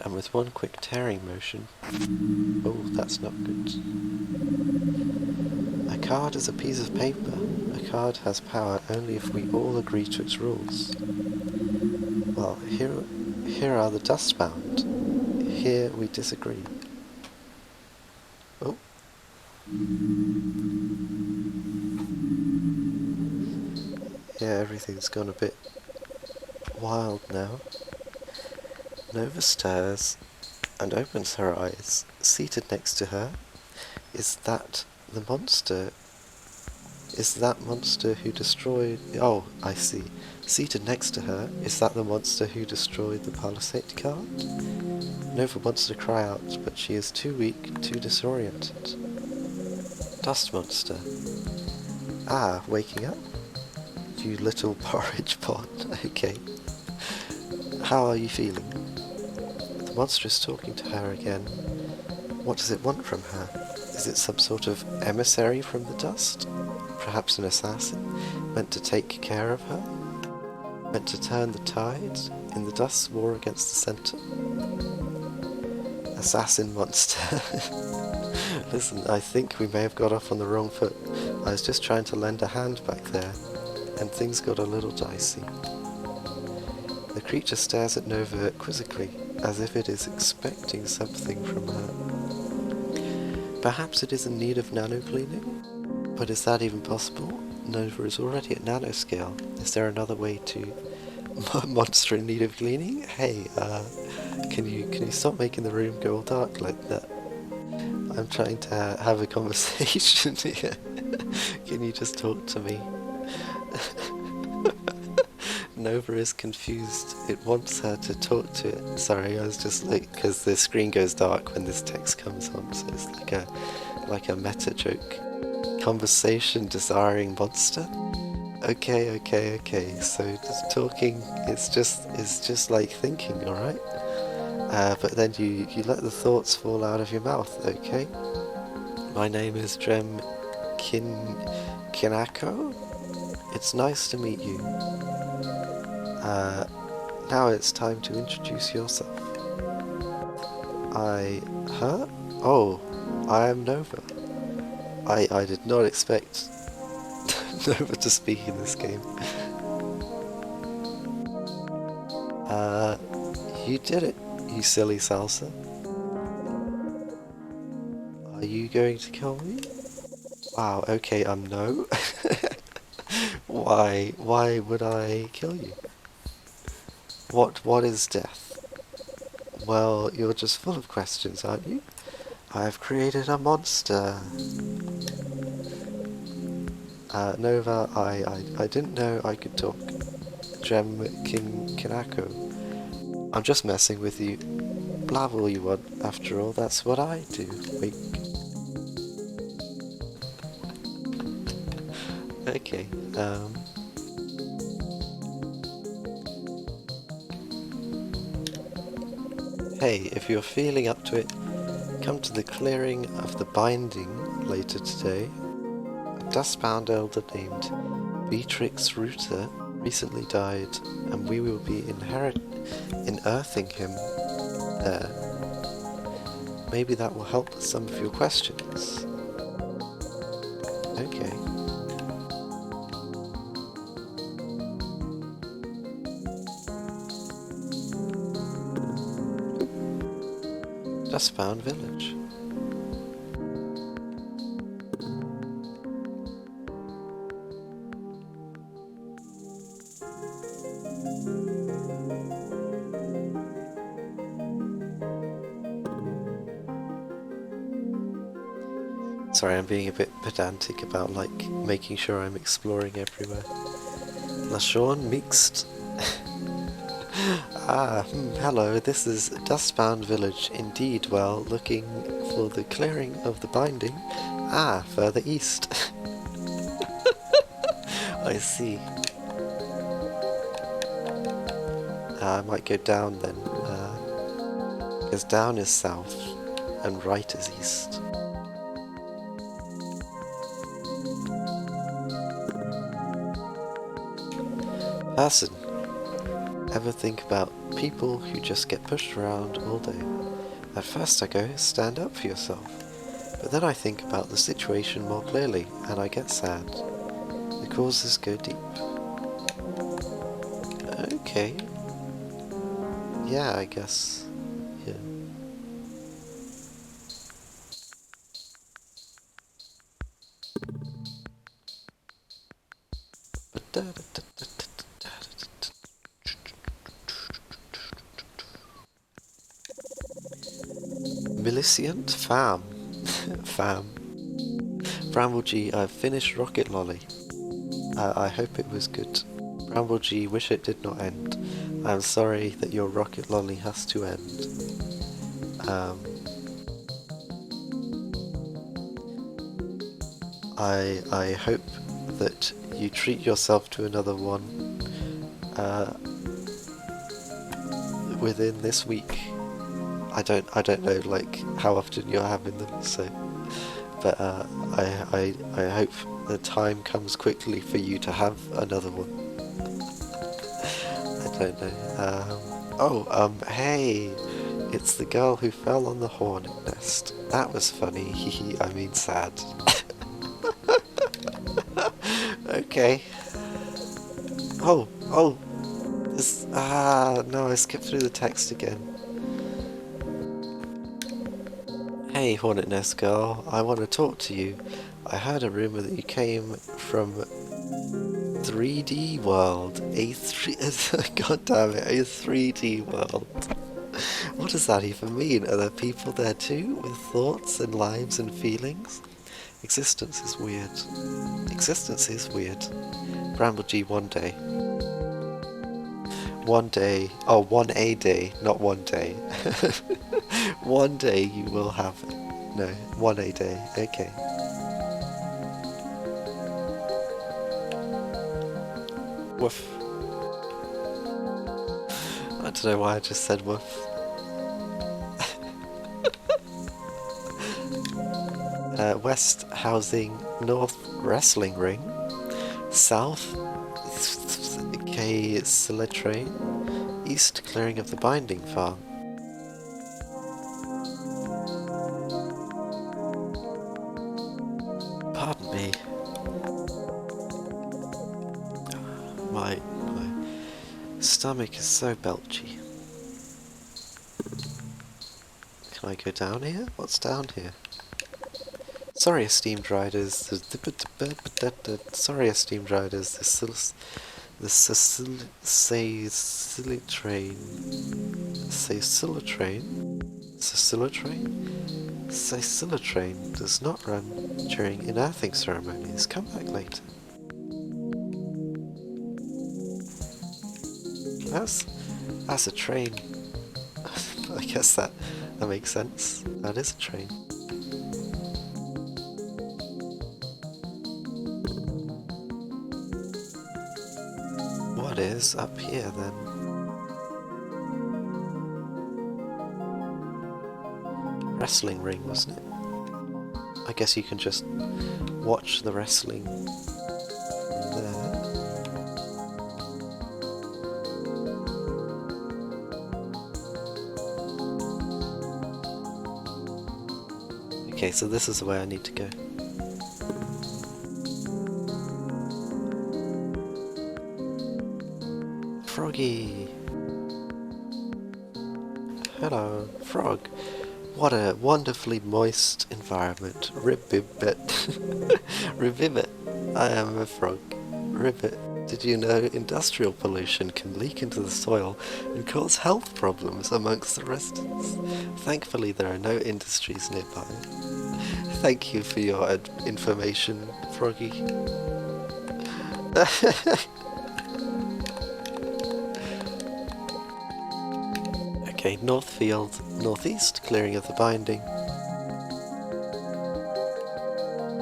And with one quick tearing motion... Oh, that's not good. A card is a piece of paper. A card has power only if we all agree to its rules. Well, here are the dustbound. Here we disagree. Oh. Yeah, everything's gone a bit wild now. Nova stirs and opens her eyes. Seated next to her is that the monster... Is that monster who destroyed... Oh, I see. Seated next to her is that the monster who destroyed the Palisade card? Nova wants to cry out, but she is too weak, too disoriented. Dust monster. Ah, waking up? You little porridge pot. Okay. How are you feeling? The monster is talking to her again. What does it want from her? Is it some sort of emissary from the dust? Perhaps an assassin, meant to take care of her? Meant to turn the tides in the dust's war against the center? Assassin monster. Listen, I think we may have got off on the wrong foot. I was just trying to lend a hand back there, and things got a little dicey. The creature stares at Nova quizzically, as if it is expecting something from her. Perhaps it is in need of nano-cleaning? But is that even possible? Nova is already at nanoscale. Is there another way to... monster in need of cleaning? Hey, can you stop making the room go all dark like that? I'm trying to have a conversation here. Can you just talk to me? Nova is confused. It wants her to talk to it. Sorry, I was just like, because the screen goes dark when this text comes on, so it's like a meta joke. Conversation desiring monster? Okay. So just talking is just like thinking, alright? But then you let the thoughts fall out of your mouth, okay? My name is Drem Kinako? It's nice to meet you. Now it's time to introduce yourself. Huh? Oh, I am Nova. I did not expect Nova to speak in this game. You did it, you silly salsa. Are you going to kill me? Wow, okay, no. Why would I kill you? What is death? Well, you're just full of questions, aren't you? I've created a monster. Nova, I didn't know I could talk. Gem Kinako. I'm just messing with you. Blab all you want, after all, that's what I do. Wink. Okay, hey, if you're feeling up to it, come to the clearing of the binding later today. A dustbound elder named Beatrix Rooter recently died, and we will be unearthing him there. Maybe that will help with some of your questions. Okay. Dustbound Village. Sorry, I'm being a bit pedantic about, like, making sure I'm exploring everywhere. LaShawn Mixed. Hello, this is Dustbound Village indeed. Well, looking for the clearing of the binding. Further east. I see. I might go down then, because down is south, and right is east. Person. Ever think about people who just get pushed around all day? At first I go, stand up for yourself. But then I think about the situation more clearly, and I get sad. The causes go deep. Okay. Yeah, I guess. Yeah. Millicent Fam. Fam. Bramble G, I've finished Rocket Lolly. I hope it was good. Bramble G, wish it did not end. I'm sorry that your Rocket Lolly has to end. I hope that you treat yourself to another one within this week. I don't know like how often you're having them, so but I hope the time comes quickly for you to have another one. I don't know. Hey, It's the girl who fell on the hornet nest. That was funny. Hehe, I mean sad. Okay. Oh. This, no, I skipped through the text again. Hey, hornet nest girl, I want to talk to you. I heard a rumor that you came from 3D world. God damn it, a 3D world. What does that even mean? Are there people there too, with thoughts and lives and feelings? Existence is weird. Existence is weird. Bramble G, one day. One day, oh, 1 day, not one day. One day you will have it. No, 1 day, okay. Woof. I don't know why I just said woof. West housing, north wrestling ring, south K Scylla train, east clearing of the binding farm. Pardon me. My stomach is so belchy. Can I go down here? What's down here? Sorry, esteemed riders. Sorry, esteemed riders. The Sicily train. Sicily train does not run during unearthing ceremonies. Come back later. That's a train. I guess that makes sense. That is a train. What is up here then? Wrestling ring, wasn't it? I guess you can just watch the wrestling from there. Okay, so this is the way I need to go. Froggy! Hello, frog. What a wonderfully moist environment. Ribbit. Ribbit. I am a frog. Ribbit. Did you know industrial pollution can leak into the soil and cause health problems amongst the residents? Thankfully there are no industries nearby. Thank you for your information, Froggy. Okay, Northfield, northeast, clearing of the binding.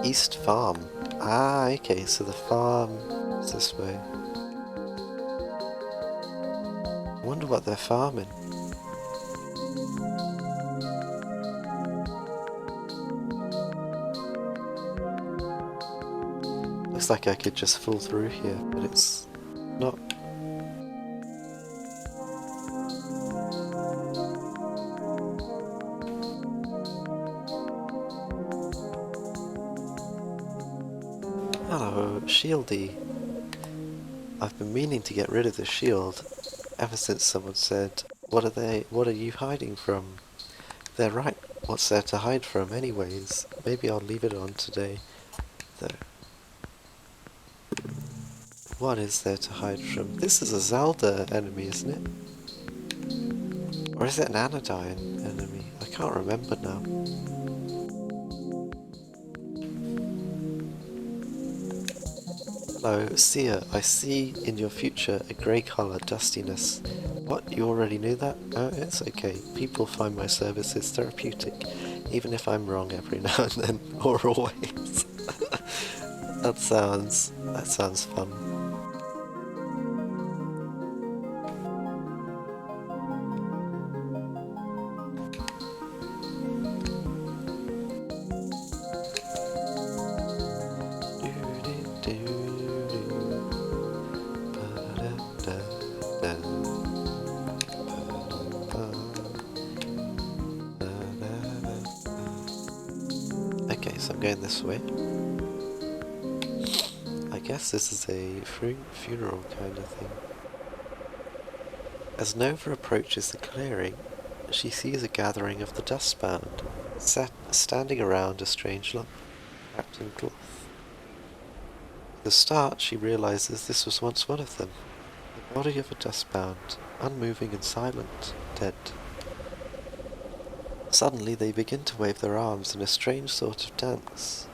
East Farm. Ah, okay, so the farm is this way. I wonder what they're farming. Looks like I could just fall through here, but it's not. Hello, Shieldy. I've been meaning to get rid of the shield ever since someone said, what are you hiding from? They're right, what's there to hide from anyways? Maybe I'll leave it on today, though. What is there to hide from? This is a Zelda enemy, isn't it? Or is it an Anodyne enemy? I can't remember now. Hello, Seer. I see in your future a grey colour dustiness. What, you already knew that? Oh, it's okay. People find my services therapeutic, even if I'm wrong every now and then, or always. That sounds fun. Okay, so I'm going this way. I guess this is a funeral kind of thing. As Nova approaches the clearing, she sees a gathering of the dustbound, standing around a strange lump, wrapped in cloth. At the start, she realizes this was once one of them, the body of a dustbound, unmoving and silent, dead. Suddenly, they begin to wave their arms in a strange sort of dance.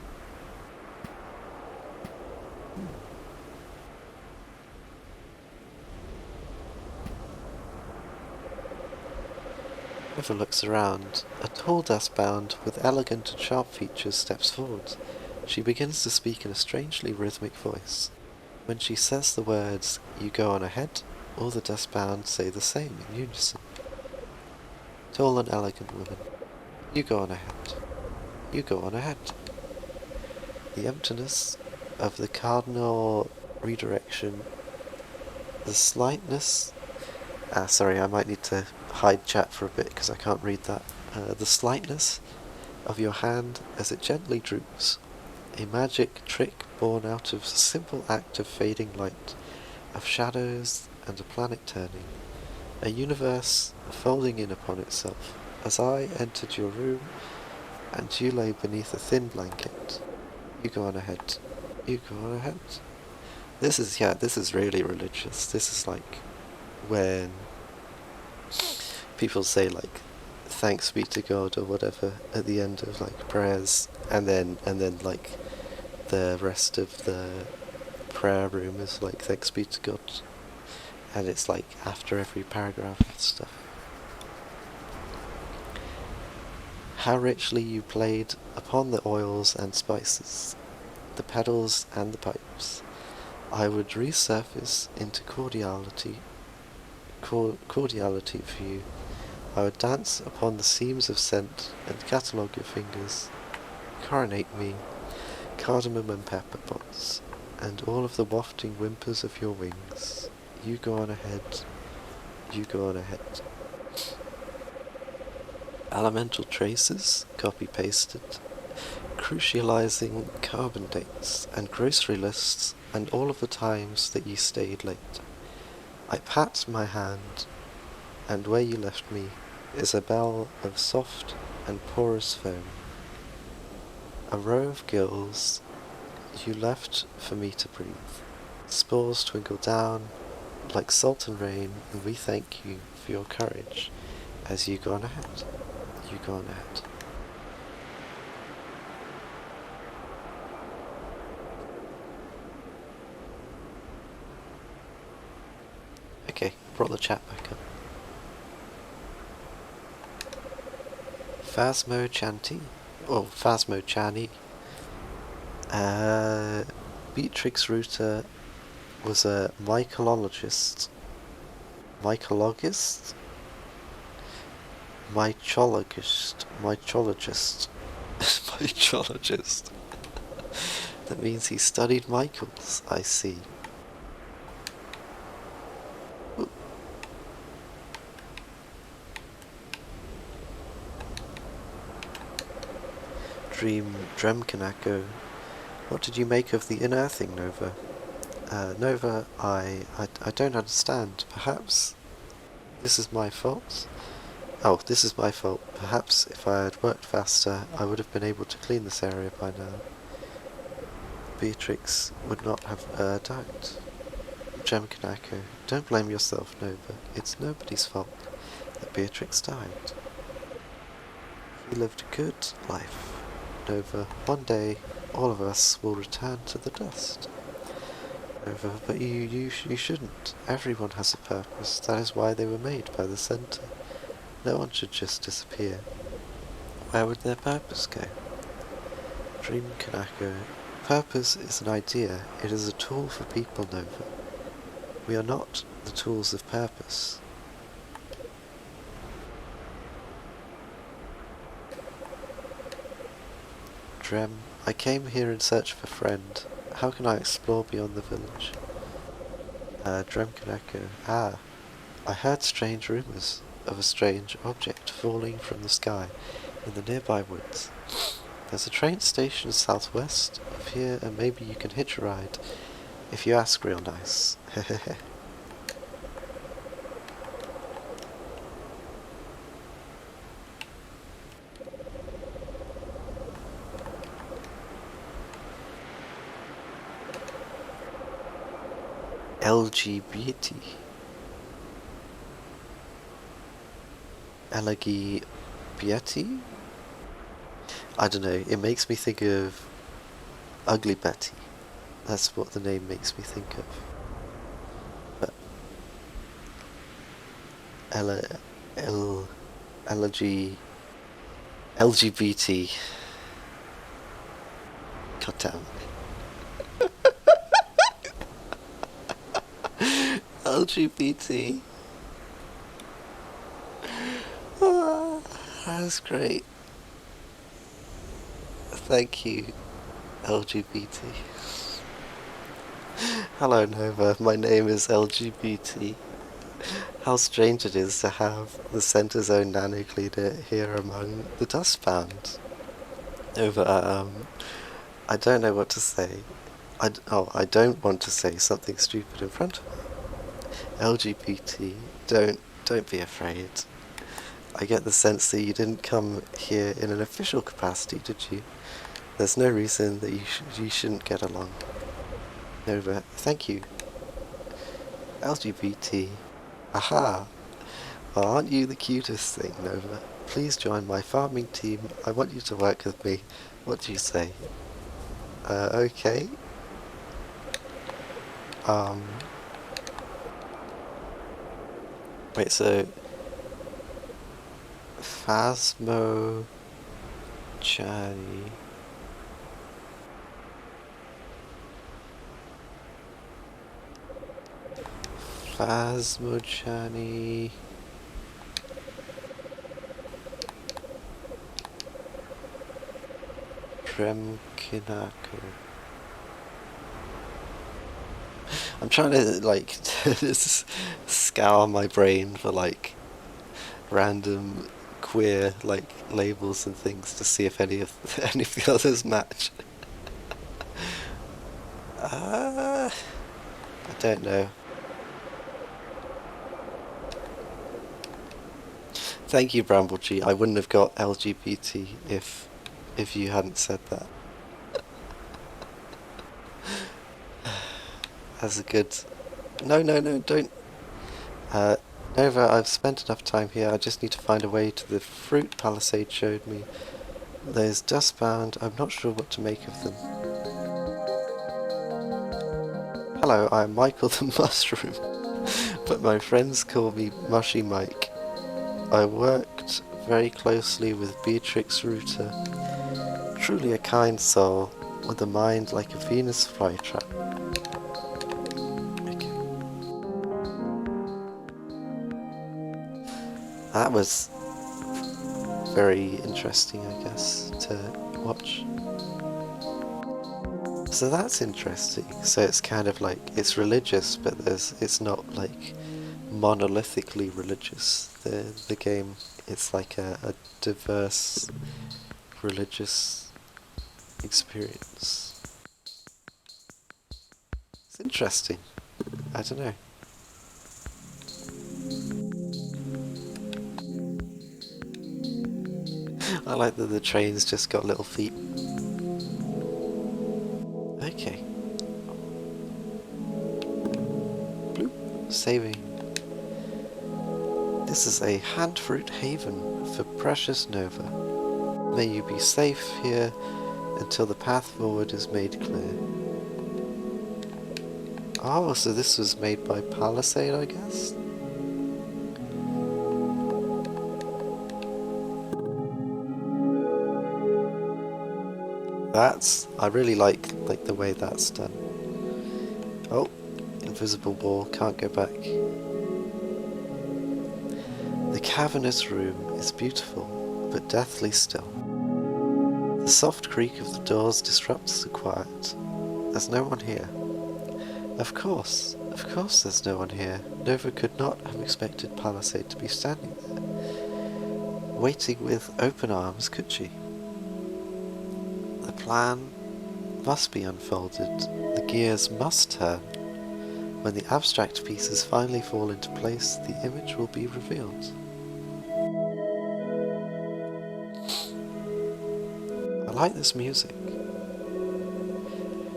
Nova looks around. A tall dustbound with elegant and sharp features steps forward. She begins to speak in a strangely rhythmic voice. When she says the words, "You go on ahead," all the dustbound say the same in unison. Tall and elegant woman. You go on ahead. You go on ahead. The emptiness of the cardinal redirection, the slightness... sorry, I might need to hide chat for a bit because I can't read that. The slightness of your hand as it gently droops. A magic trick born out of a simple act of fading light, of shadows and a planet turning, a universe folding in upon itself. As I entered your room, and you lay beneath a thin blanket, you go on ahead. You go on ahead. This is really religious. This is like when people say like, "Thanks be to God" or whatever at the end of like prayers, and then like the rest of the prayer room is like, "Thanks be to God," and it's like after every paragraph and stuff. How richly you played upon the oils and spices, the pedals and the pipes. I would resurface into cordiality for you. I would dance upon the seams of scent and catalogue your fingers. Coronate me, cardamom and pepper pots, and all of the wafting whimpers of your wings. You go on ahead. You go on ahead. Elemental traces, copy-pasted, crucializing carbon dates and grocery lists and all of the times that you stayed late. I pat my hand, and where you left me is a bell of soft and porous foam. A row of gills you left for me to breathe. Spores twinkle down like salt and rain, and we thank you for your courage as you go on ahead. You go on ahead. Okay, brought the chat back up. Phasmo Chanty, or Phasmo Chani. Beatrix Rutter was a mycologist. Mycologist? Mychologist. Mychologist. That means he studied Michaels, I see. Ooh. Dremkanako. What did you make of the unearthing, Nova? Nova, I don't understand. Perhaps this is my fault? Oh, this is my fault. Perhaps if I had worked faster, I would have been able to clean this area by now. Beatrix would not have died. Dremkanako, don't blame yourself, Nova. It's nobody's fault that Beatrix died. He lived a good life. Nova, one day all of us will return to the dust. Nova, but you shouldn't. Everyone has a purpose. That is why they were made by the Center. No one should just disappear. Where would their purpose go? Dream Kanako. Purpose is an idea. It is a tool for people, Nova. We are not the tools of purpose. Drem, I came here in search of a friend. How can I explore beyond the village? Drem Kanako. Ah, I heard strange rumours of a strange object falling from the sky in the nearby woods. There's a train station southwest of here, and maybe you can hitch a ride if you ask real nice. LGBT. LGBT? I don't know, it makes me think of Ugly Betty. That's what the name makes me think of. But L L LG LGBT. God damn. LGBT. Ah, that's great. Thank you, LGBT. Hello Nova, my name is LGBT. How strange it is to have the centre's own nanocleaner here among the dustbound. Nova, I don't know what to say. I don't want to say something stupid in front of her. LGBT, don't be afraid. I get the sense that you didn't come here in an official capacity, did you? There's no reason that you shouldn't get along. Nova, thank you. LGBT. Aha! Well, aren't you the cutest thing, Nova? Please join my farming team. I want you to work with me. What do you say? Okay. Wait, so... Phasmo... Chani... Phasmochani... Tremkinako. I'm trying to, like, scour my brain for, like, random queer, like, labels and things to see if any of the others match. I don't know. Thank you, Bramblechee. I wouldn't have got LGBT if you hadn't said that. That's a good... No, don't... Nova, I've spent enough time here. I just need to find a way to the fruit Palisade showed me. There's dustbound. I'm not sure what to make of them. Hello, I'm Michael the Mushroom, but my friends call me Mushy Mike. I worked very closely with Beatrix Rooter. Truly a kind soul, with a mind like a Venus flytrap. Okay. That was very interesting, I guess, to watch. So that's interesting. So it's kind of like, it's religious, but it's not like monolithically religious. The game, it's like a diverse religious experience. It's interesting. I don't know. I like that the train's just got little feet. Okay. Bloop. Saving. This is a handfruit haven for precious Nova. May you be safe here until the path forward is made clear. Oh, so this was made by Palisade, I guess? I really like the way that's done. Oh, invisible wall, can't go back. The cavernous room is beautiful, but deathly still. The soft creak of the doors disrupts the quiet. There's no one here. Of course there's no one here. Nova could not have expected Palisade to be standing there, waiting with open arms, could she? The plan must be unfolded. The gears must turn. When the abstract pieces finally fall into place, the image will be revealed. I like this music.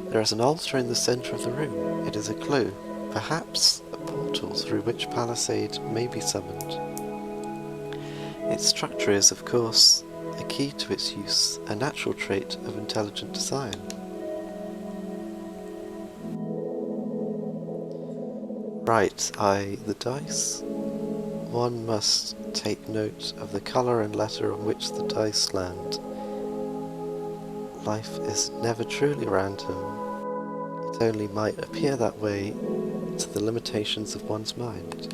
There is an altar in the centre of the room. It is a clue, perhaps a portal through which Palisade may be summoned. Its structure is, of course, a key to its use, a natural trait of intelligent design. Right, the dice. One must take note of the colour and letter on which the dice land. Life is never truly random. It only might appear that way to the limitations of one's mind.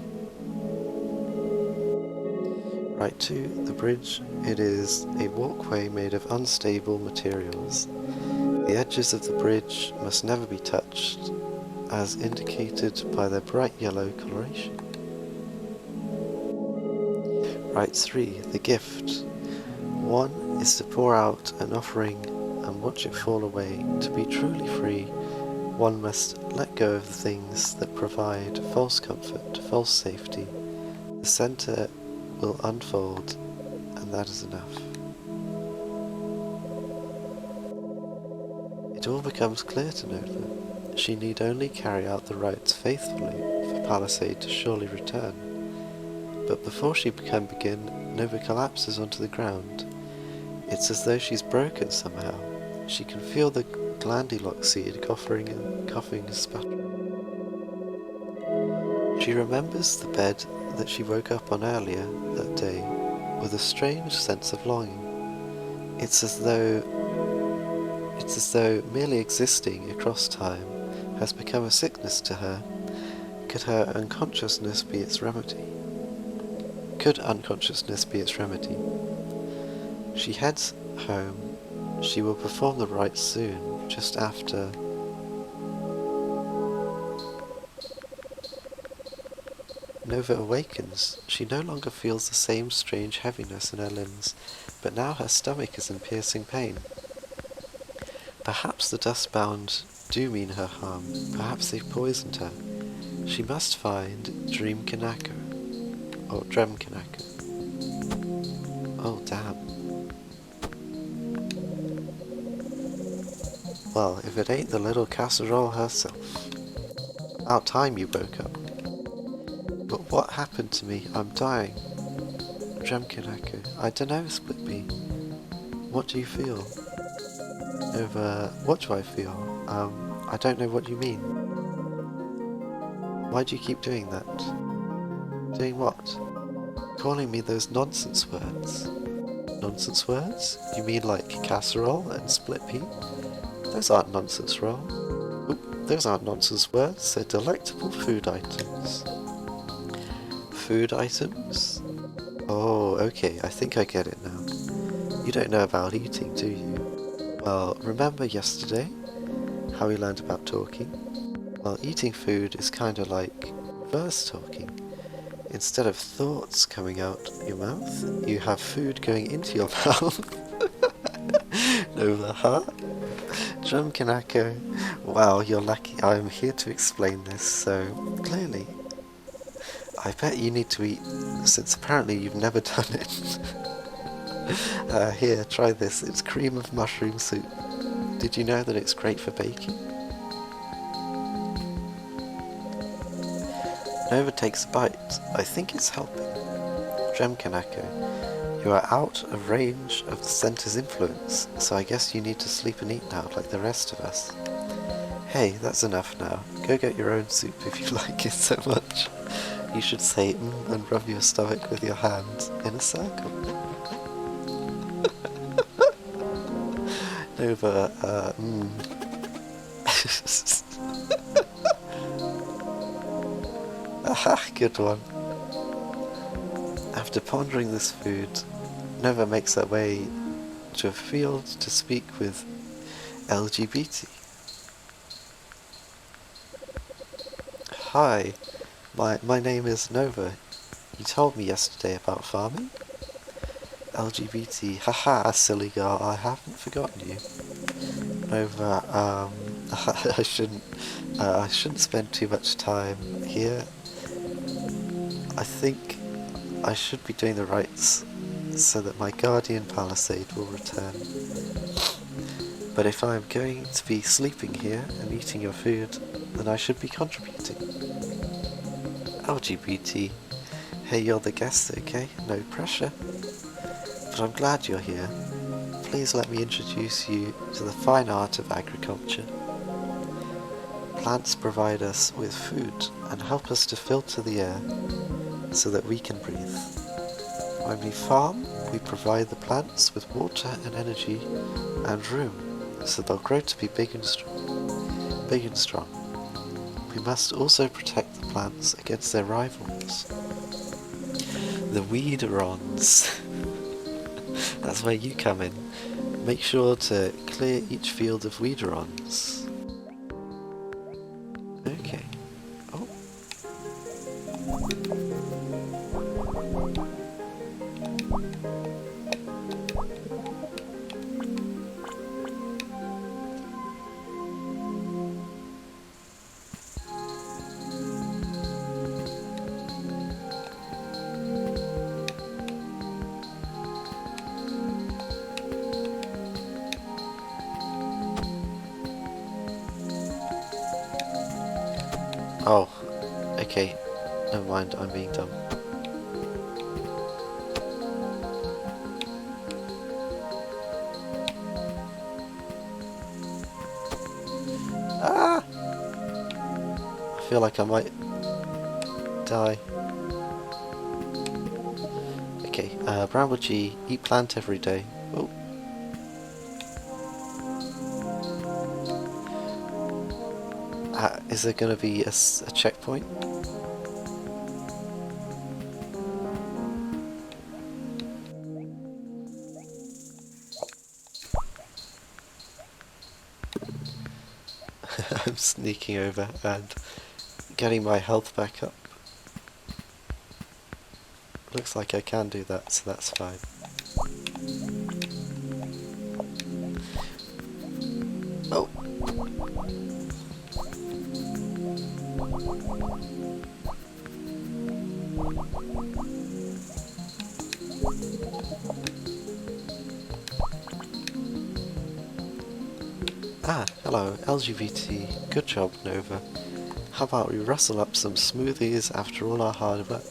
Right to the bridge, it is a walkway made of unstable materials. The edges of the bridge must never be touched, as indicated by their bright yellow coloration. Right 3, the gift. One is to pour out an offering and watch it fall away. To be truly free, one must let go of the things that provide false comfort, false safety. The centre will unfold, and that is enough. It all becomes clear to Nova. She need only carry out the rites faithfully for Palisade to surely return. But before she can begin, Nova collapses onto the ground. It's as though she's broken somehow. She can feel the glandulock seed coughing and sputtering. She remembers the bed that she woke up on earlier that day with a strange sense of longing. It's as though merely existing across time has become a sickness to her. Could unconsciousness be its remedy? She heads home. She will perform the rites soon, just after. Nova awakens. She no longer feels the same strange heaviness in her limbs, but now her stomach is in piercing pain. Perhaps the dustbound do mean her harm. Perhaps they've poisoned her. She must find Drem Kanako. Oh, damn. Well, if it ain't the little casserole herself. About time you woke up. But what happened to me? I'm dying. Drem Kanako. I dunno, Split Bee. What do you feel? What do I feel? I don't know what you mean. Why do you keep doing that? Doing what? Calling me those nonsense words. Nonsense words? You mean like casserole and split pea? Those aren't nonsense Those aren't nonsense words, they're delectable food items. Food items? Oh, okay, I think I get it now. You don't know about eating, do you? Well, remember yesterday? How we learned about talking? Well, eating food is kinda like reverse talking. Instead of thoughts coming out your mouth, you have food going into your mouth. Nova, huh? Drem Kanako. Wow, you're lucky I'm here to explain this so clearly. I bet you need to eat, since apparently you've never done it. Here, try this. It's cream of mushroom soup. Did you know that it's great for baking? Nova takes a bite. I think it's helping. Drem Kanako, you are out of range of the centre's influence, so I guess you need to sleep and eat now like the rest of us. Hey, that's enough now. Go get your own soup if you like it so much. You should say and rub your stomach with your hand in a circle. Nova, Aha, good one. After pondering this food, Nova makes her way to a field to speak with LGBT. Hi, my name is Nova. You told me yesterday about farming? LGBT, haha, silly girl, I haven't forgotten you. Nova, I shouldn't spend too much time here. I think I should be doing the rites so that my guardian palisade will return. But if I am going to be sleeping here and eating your food, then I should be contributing. LGBT, hey, you're the guest, okay? No pressure. But I'm glad you're here. Please let me introduce you to the fine art of agriculture. Plants provide us with food and help us to filter the air so that we can breathe. When we farm, we provide the plants with water and energy and room so they'll grow to be big and strong. We must also protect the plants against their rivals, the weederons. That's where you come in. Make sure to clear each field of weederons. Okay. Oh. Oh, okay. Never mind, I'm being dumb. Ah! I feel like I might die. Okay, Bramble G, eat plant every day. Oh. Is there going to be a checkpoint? I'm sneaking over and getting my health back up. Looks like I can do that, so that's fine. Oh! Ah, hello, LGBT. Good job, Nova. How about we rustle up some smoothies after all our hard work?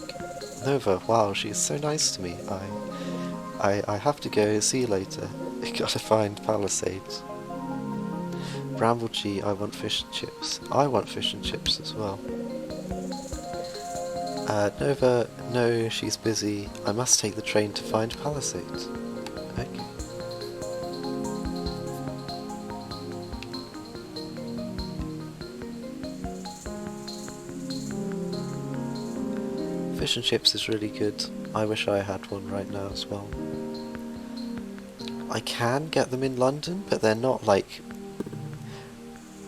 Nova, wow, she's so nice to me. I have to go. See you later. Gotta find Palisades. Bramble G, I want fish and chips. I want fish and chips as well. Nova, no, she's busy. I must take the train to find Palisades. Okay. Fish and chips is really good. I wish I had one right now as well. I can get them in London, but they're not like...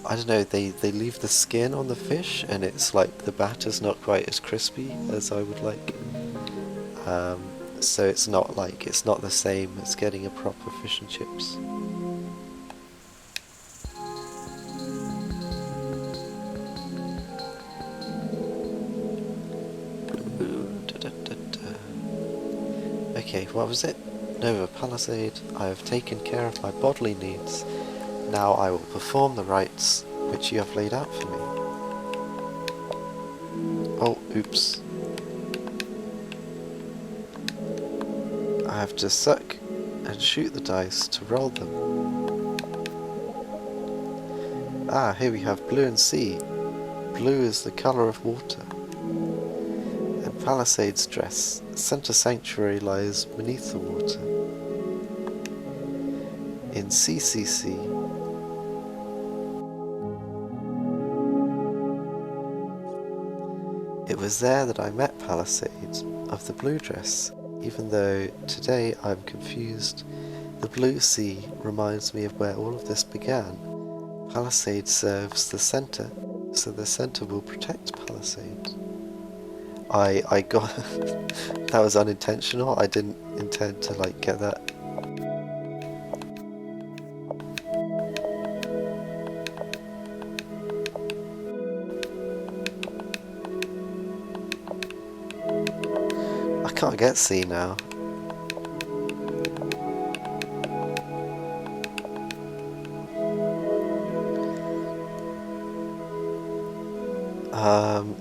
I don't know, they leave the skin on the fish and it's like the batter's not quite as crispy as I would like. So it's not the same as getting a proper fish and chips. Okay, what was it? Nova Palisade, I have taken care of my bodily needs. Now I will perform the rites which you have laid out for me. Oh, oops. I have to suck and shoot the dice to roll them. Ah, here we have blue and sea. Blue is the colour of water. And Palisade's dress. Center sanctuary lies beneath the water. In CCC. It was there that I met Palisade of the blue dress. Even though today I'm confused, the blue sea reminds me of where all of this began. Palisade serves the center, so the center will protect Palisade. I got that was unintentional. I didn't intend to like get that. I can't get C now.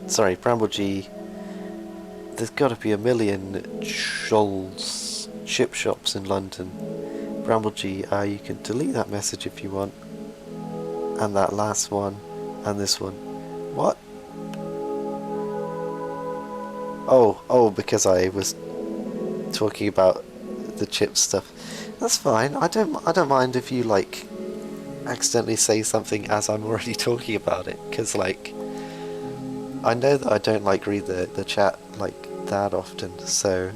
Sorry, Bramble G. There's got to be a million Shoals ship shops in London. Bramble G, you can delete that message if you want. And that last one, and this one. What? Oh, because I was talking about the chip stuff. That's fine. I don't mind if you like accidentally say something as I'm already talking about it, because like I know that I don't like read the chat like that often, so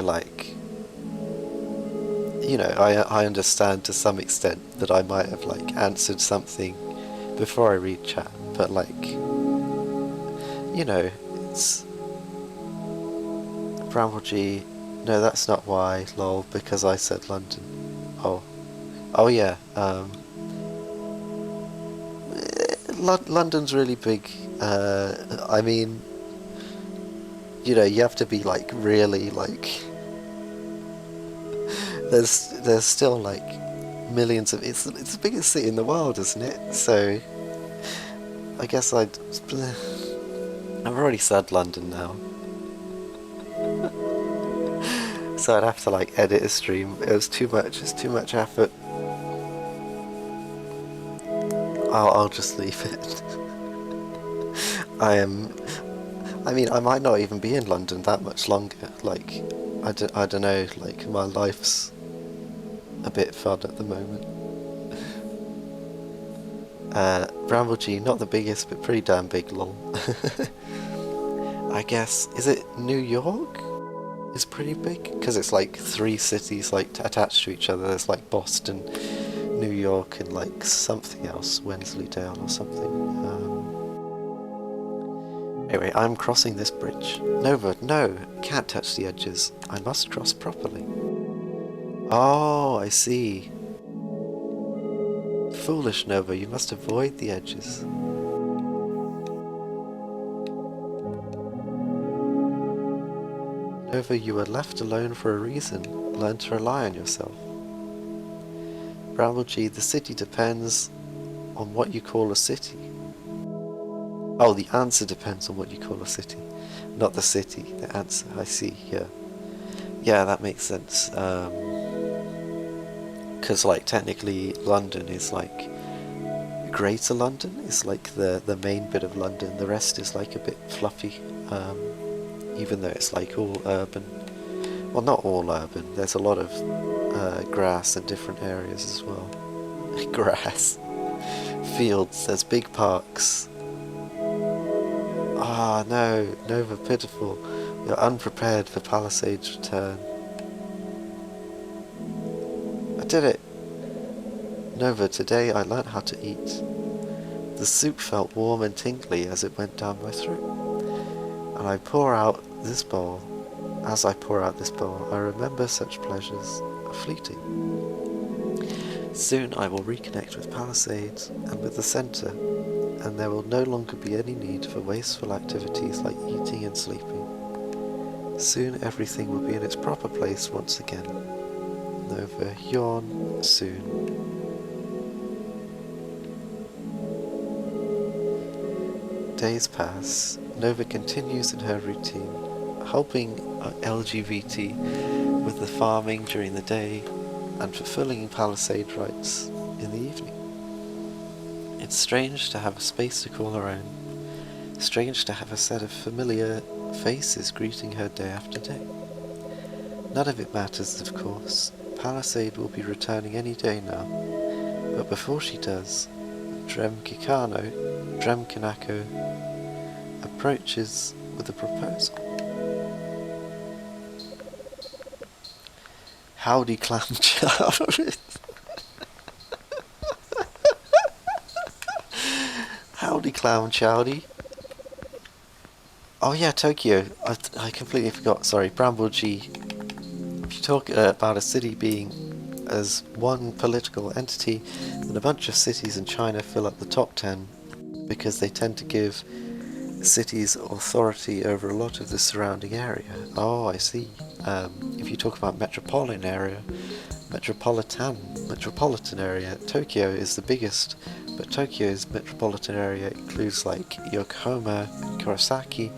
like, you know, I understand to some extent that I might have like answered something before I read chat, but like, you know, it's Bramble G. No, that's not why. Lol, because I said London. Oh yeah. London's really big. I mean, you know, you have to be like really like. There's still like millions of. It's the biggest city in the world, isn't it? So I guess I've already said London now. So I'd have to like edit a stream. It was too much. It's too much effort. I'll just leave it. I mean, I might not even be in London that much longer. Like, I don't know. Like, my life's a bit fun at the moment. Bramble G, not the biggest, but pretty damn big, lol. I guess, is it New York? It's pretty big? Because it's like 3 cities like attached to each other. There's like Boston, New York, and like something else, Wensleydale or something. Anyway, I'm crossing this bridge. Nova, no, can't touch the edges. I must cross properly. Oh, I see. Foolish Nova, you must avoid the edges. Nova, you were left alone for a reason. Learn to rely on yourself. Bramble G, the city depends on what you call a city. Oh, the answer depends on what you call a city. Not the city, the answer. I see, yeah. Yeah, that makes sense. Because, like, technically London is, like, Greater London is, like, the main bit of London. The rest is, like, a bit fluffy, even though it's, like, all urban. Well, not all urban. There's a lot of grass in different areas as well. Grass. Fields. There's big parks. Ah, no, Nova, pitiful. You're unprepared for Palisade's return. I did it! Nova, today I learnt how to eat. The soup felt warm and tingly as it went down my throat. And I pour out this bowl. As I pour out this bowl, I remember such pleasures are fleeting. Soon I will reconnect with Palisades and with the centre, and there will no longer be any need for wasteful activities like eating and sleeping. Soon everything will be in its proper place once again. Nova, yawn, soon. Days pass. Nova continues in her routine, helping LGBT with the farming during the day and fulfilling Palisade rites in the evening. It's strange to have a space to call her own. Strange to have a set of familiar faces greeting her day after day. None of it matters, of course. Palisade will be returning any day now. But before she does, Dremkinako approaches with a proposal. Howdy, clam chowdy. Howdy, clown chowdy. Oh yeah, Tokyo. I completely forgot. Sorry, Bramble G. If you talk about a city being as one political entity, then a bunch of cities in China fill up the top 10 because they tend to give cities authority over a lot of the surrounding area. Oh, I see. If you talk about metropolitan area, Tokyo is the biggest, but Tokyo's metropolitan area includes like Yokohama, and Kurosaki,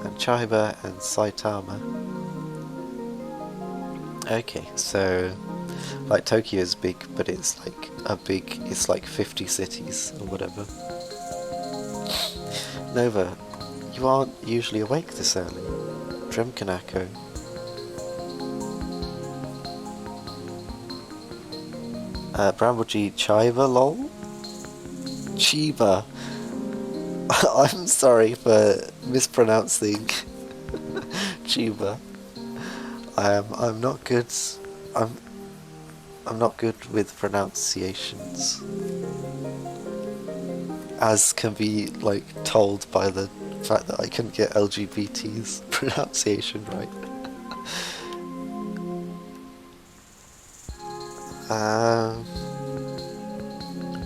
and Chiba, and Saitama. Okay, so like Tokyo is big, but it's like 50 cities or whatever. Nova, you aren't usually awake this early. Dremkanako. Bramble G Chiba lol? Chiba. I'm sorry for mispronouncing Chiba. I'm not good. I'm I'm not good with pronunciations, as can be like told by the fact that I couldn't get LGBT's pronunciation right.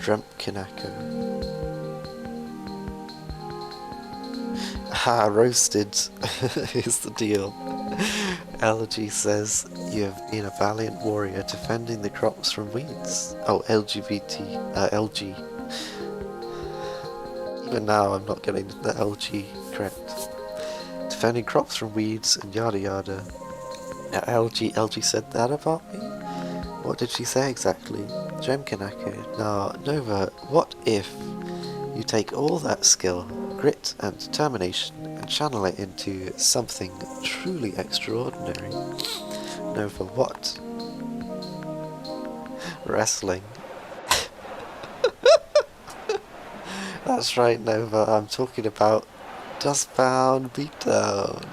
Drempkinako. Ha, roasted is the deal. LG says you have been a valiant warrior defending the crops from weeds. Oh, LG. Even now I'm not getting the LG correct. Defending crops from weeds and yada yada. Now LG said that about me? What did she say exactly? Dremkanako. Now, Nova, what if you take all that skill, grit and determination and channel it into something truly extraordinary? Nova, what? Wrestling. That's right, Nova, I'm talking about Dustbound Beatdown.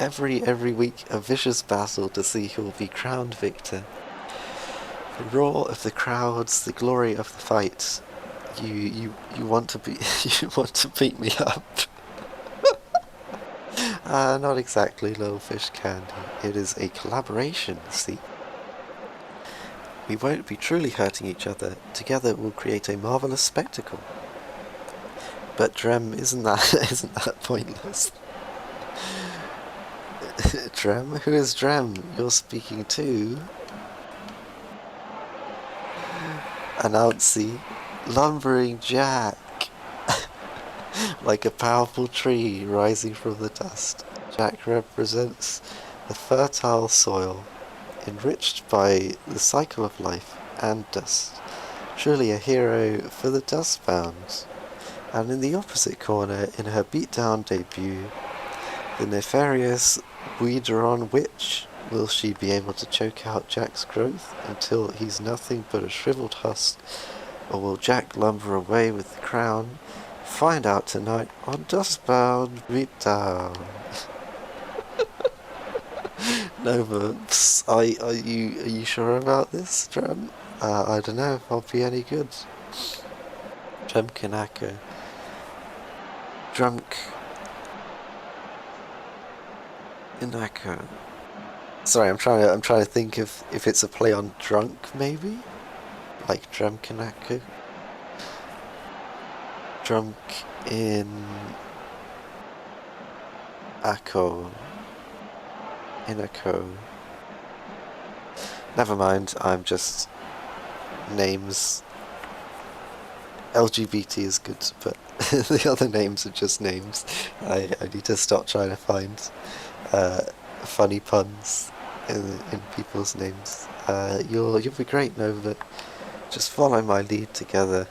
Every week a vicious battle to see who will be crowned victor. The roar of the crowds, the glory of the fight. You want to be you want to beat me up. Not exactly, little fish candy. It is a collaboration, see? We won't be truly hurting each other. Together we'll create a marvelous spectacle. But Drem, isn't that pointless? Drem? Who is Drem? You're speaking to... Announcy. Lumbering Jack. Like a powerful tree rising from the dust. Jack represents the fertile soil, enriched by the cycle of life and dust. Truly a hero for the dustbound. And in the opposite corner, in her beatdown debut, the nefarious Weederon Witch. Will she be able to choke out Jack's growth until he's nothing but a shriveled husk? Or will Jack lumber away with the crown? Find out tonight on Dustbound Beatdown. Nova, are you sure about this, Drem? I don't know if I'll be any good. Dremkanaka. Drunk. Inaka. Sorry, I'm trying to think if it's a play on drunk, maybe? Like Dremkanaka? Drunk in... Ako. Inako. Never mind, I'm just... names. LGBT is good, but the other names are just names. I need to stop trying to find funny puns in people's names. You'll be great, Nova. Just follow my lead together.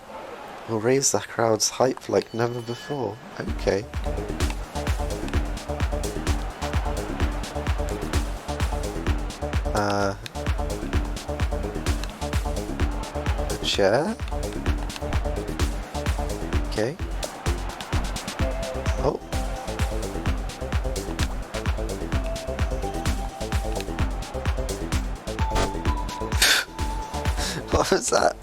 We'll raise the crowd's hype like never before. Okay. The chair? Okay. Oh. What was that?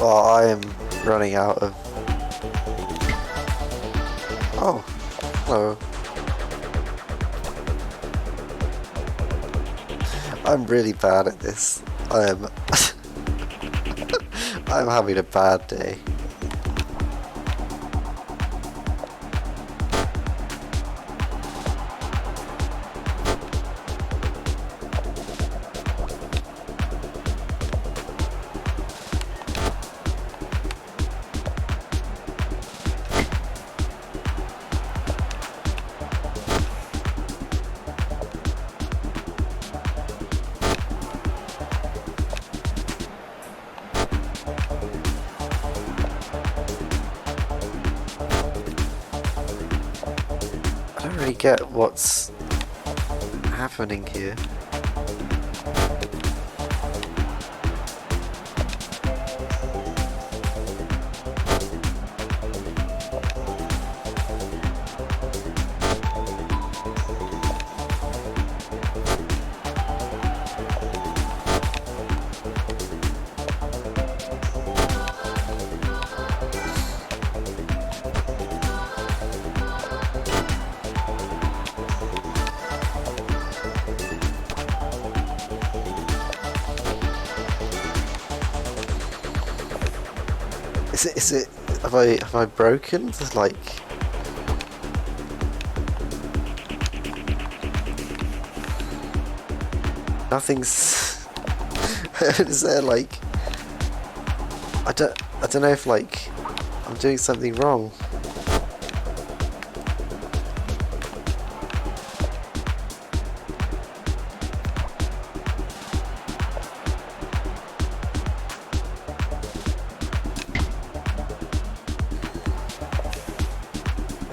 Well, I am running out of... Oh, hello. I'm really bad at this. I am... I'm having a bad day. I don't really get what's happening here. Is it, have I broken? Like... Nothing's... Is there like... I don't know if like... I'm doing something wrong.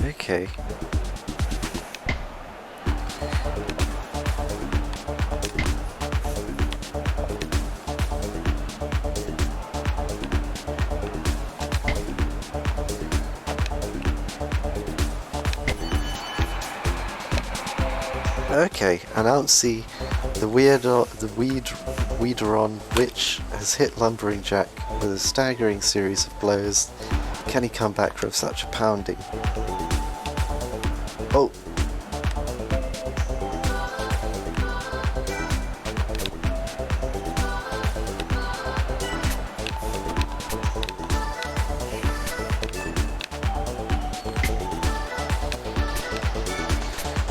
Okay. Okay, Announcy, the Weederon Witch has hit Lumbering Jack with a staggering series of blows. Can he come back from such a pounding? Oh!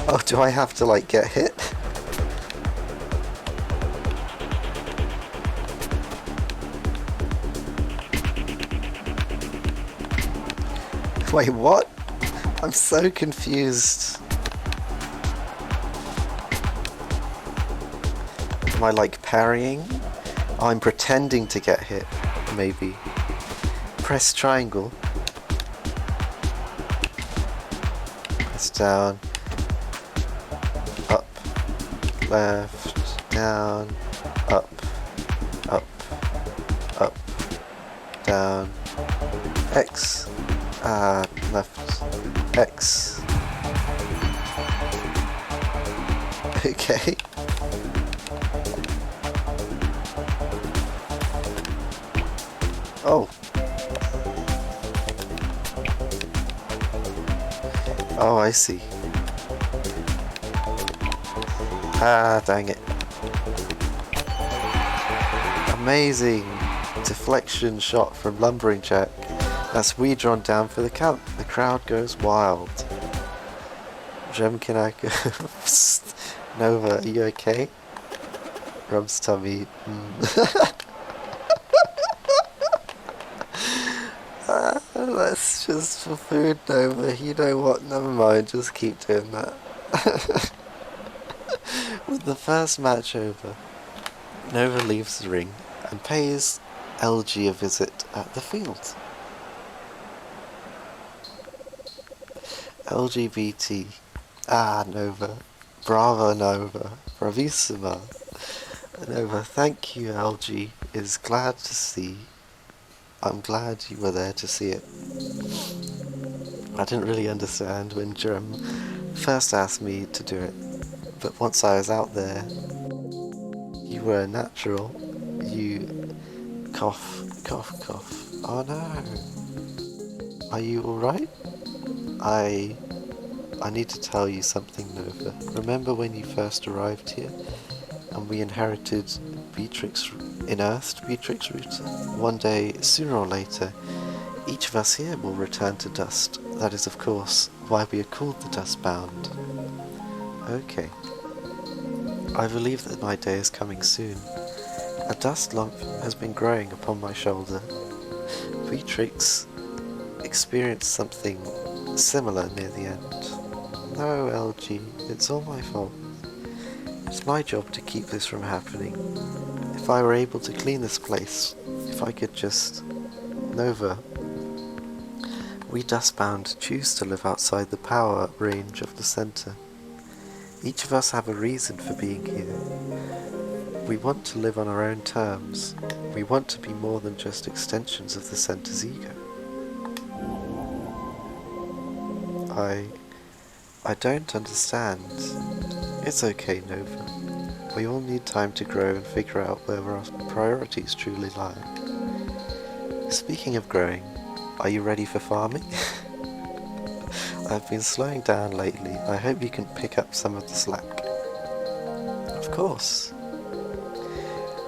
Oh, do I have to like get hit? Wait, what? I'm so confused. Am I like parrying? Oh, I'm pretending to get hit, maybe. Press triangle. Press down. Up. Left. Down. Up. Up. Up. Down. X. Left. X. Okay. Oh. Oh, I see. Ah, dang it. Amazing deflection shot from Lumbering Jack. That's Weedron down for the count. The crowd goes wild. Jemkinak. Nova, are you okay? Rubs tummy. That's just for food, Nova. You know what? Never mind. Just keep doing that. With the first match over, Nova leaves the ring and pays LG a visit at the field. LGBT. Ah, Nova. Bravo, Nova. Bravissima. Nova, thank you, LG. Is glad to see. I'm glad you were there to see it. I didn't really understand when Jerem first asked me to do it, but once I was out there, you were a natural. You cough, cough, cough. Oh no. Are you alright? I... I need to tell you something, Nova. Remember when you first arrived here, and we inherited unearthed Beatrix Router? One day, sooner or later, each of us here will return to dust. That is, of course, why we are called the Dustbound. Okay. I believe that my day is coming soon. A dust lump has been growing upon my shoulder. Beatrix experienced something similar near the end. No, LG, it's all my fault. It's my job to keep this from happening. If I were able to clean this place, if I could just... Nova, we Dustbound choose to live outside the power range of the center. Each of us have a reason for being here. We want to live on our own terms. We want to be more than just extensions of the center's ego. I don't understand. It's okay, Nova. We all need time to grow and figure out where our priorities truly lie. Speaking of growing, are you ready for farming? I've been slowing down lately. I hope you can pick up some of the slack. Of course.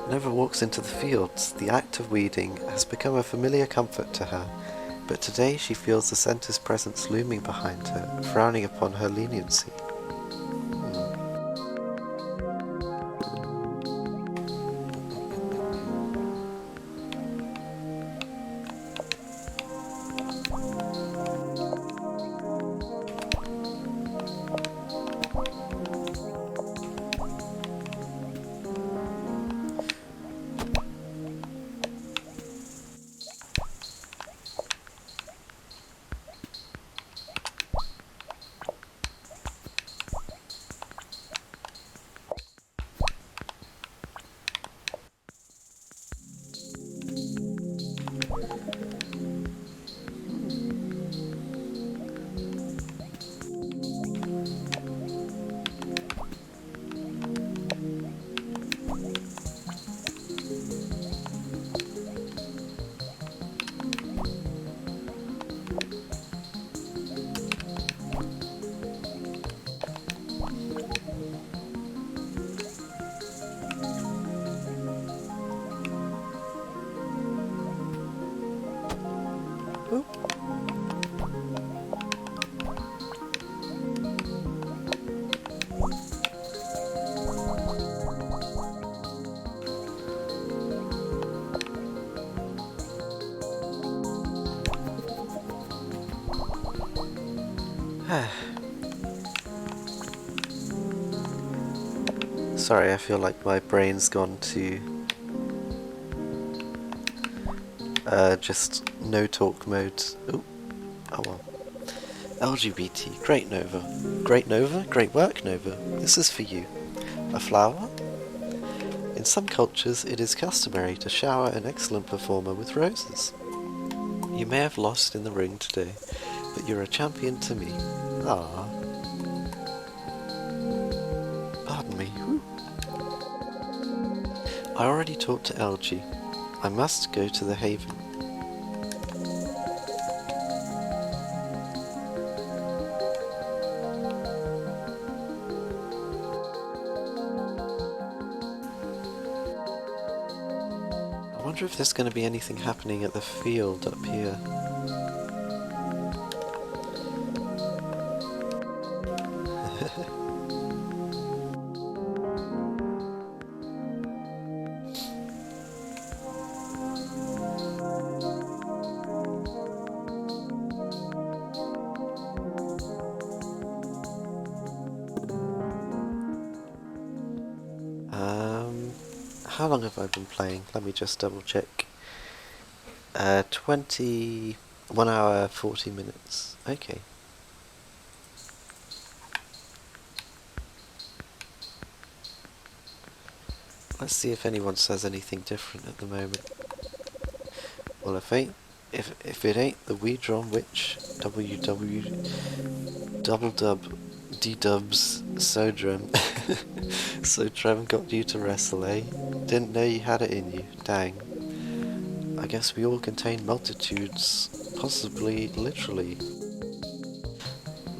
Nova walks into the fields. The act of weeding has become a familiar comfort to her, but today she feels the center's presence looming behind her, frowning upon her leniency. Oop. Sorry, I feel like my brain's gone to just no talk mode. Ooh. Oh well. LGBT, great Nova. Great Nova, great work Nova. This is for you. A flower? In some cultures it is customary to shower an excellent performer with roses. You may have lost in the ring today, but you're a champion to me. Ah. Pardon me. Whew. I already talked to LG. I must go to the Haven. I wonder if there's going to be anything happening at the field up here. How long have I been playing? Let me just double check. 1 hour 40 minutes. Okay. Let's see if anyone says anything different at the moment. Well, if it ain't the Weedron Witch, double dub, D-dubs, Sodrem. Sodrem got you to wrestle, eh? Didn't know you had it in you, dang. I guess we all contain multitudes, possibly literally.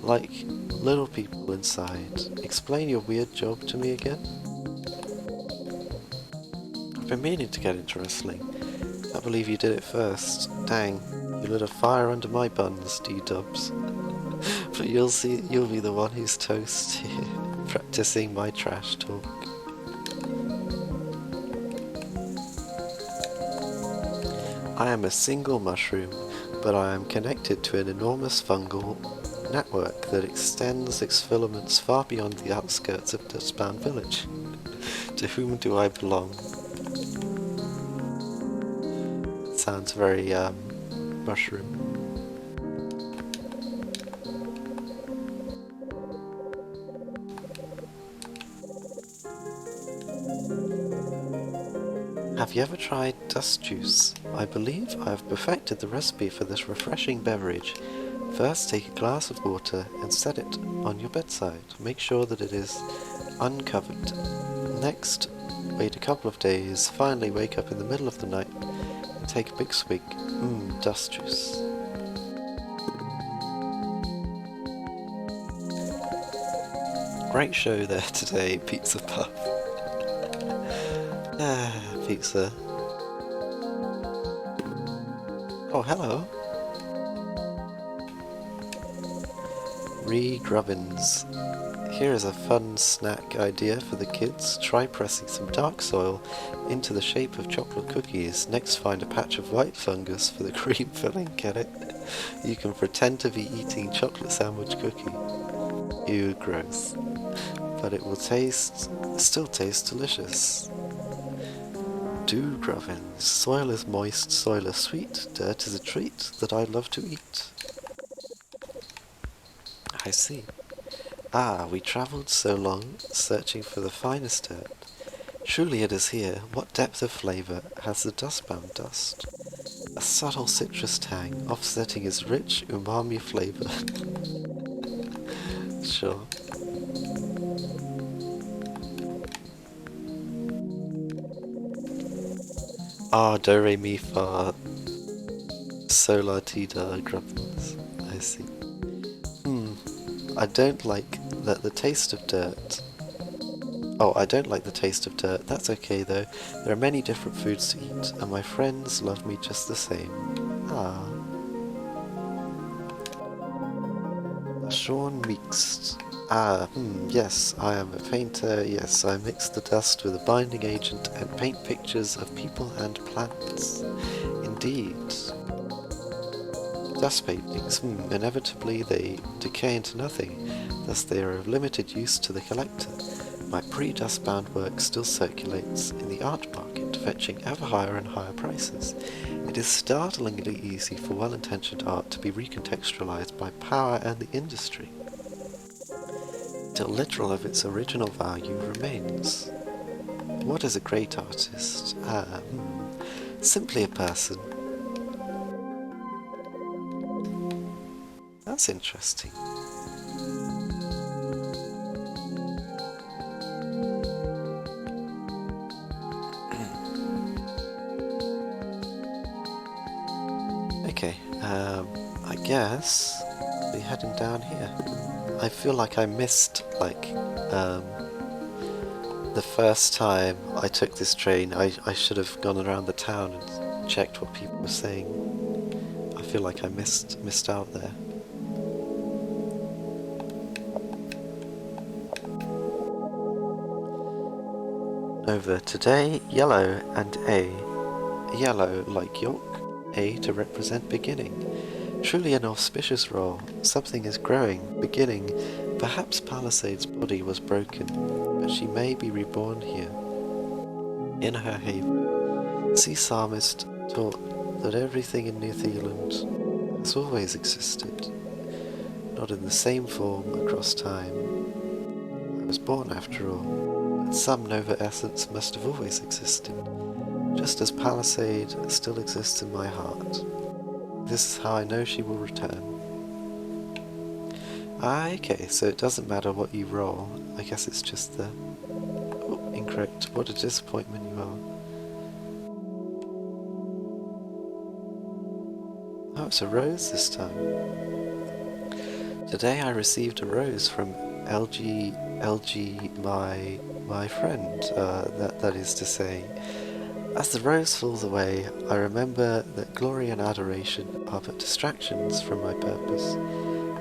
Like little people inside. Explain your weird job to me again? I've been meaning to get into wrestling. Can't believe you did it first. Dang, you lit a fire under my buns, D-dubs. But you'll see, you'll be the one who's toast here, practicing my trash talk. I am a single mushroom, but I am connected to an enormous fungal network that extends its filaments far beyond the outskirts of Dustbound Village. To whom do I belong? Sounds very, mushroom. Have you ever tried dust juice? I believe I have perfected the recipe for this refreshing beverage. First, take a glass of water and set it on your bedside. Make sure that it is uncovered. Next, wait a couple of days. Finally, wake up in the middle of the night and take a big swig. Dust juice. Great show there today, Pizza Puff. Pizza. Oh, hello. Grubbins. Here is a fun snack idea for the kids. Try pressing some dark soil into the shape of chocolate cookies. Next, find a patch of white fungus for the cream filling. Get it? You can pretend to be eating chocolate sandwich cookie. Ew, gross. But it will still taste delicious. Do grubbins. Soil is moist, soil is sweet. Dirt is a treat that I love to eat. I see. Ah, we travelled so long, searching for the finest dirt. Truly it is here. What depth of flavour has the dustbound dust? A subtle citrus tang, offsetting its rich umami flavour. Sure. Ah, do re mi fa sol la ti da grubbins. I see. I don't like the taste of dirt. Oh, I don't like the taste of dirt. That's okay though. There are many different foods to eat, and my friends love me just the same. Ah. Sean mixed. Yes, I am a painter. Yes, I mix the dust with a binding agent and paint pictures of people and plants. Indeed. Dust paintings, inevitably they decay into nothing, thus they are of limited use to the collector. My pre-dust-bound work still circulates in the art market, fetching ever higher and higher prices. It is startlingly easy for well-intentioned art to be recontextualized by power and the industry, till little of its original value remains. What is a great artist? Simply a person. That's interesting. Okay, I guess we're heading down here. I feel like I missed, the first time I took this train. I should have gone around the town and checked what people were saying. I feel like I missed out there. Over today, yellow and A. Yellow like yolk, A to represent beginning. Truly an auspicious role. Something is growing, beginning. Perhaps Palisade's body was broken, but she may be reborn here, in her haven. Sea Psalmist taught that everything in New Zealand has always existed, not in the same form across time. I was born after all, but some Nova essence must have always existed, just as Palisade still exists in my heart. This is how I know she will return. Okay, so it doesn't matter what you roll. I guess it's just the... Oh, incorrect. What a disappointment you are. Oh, it's a rose this time. Today I received a rose from LG, my friend. That is to say, as the rose falls away, I remember that glory and adoration are but distractions from my purpose.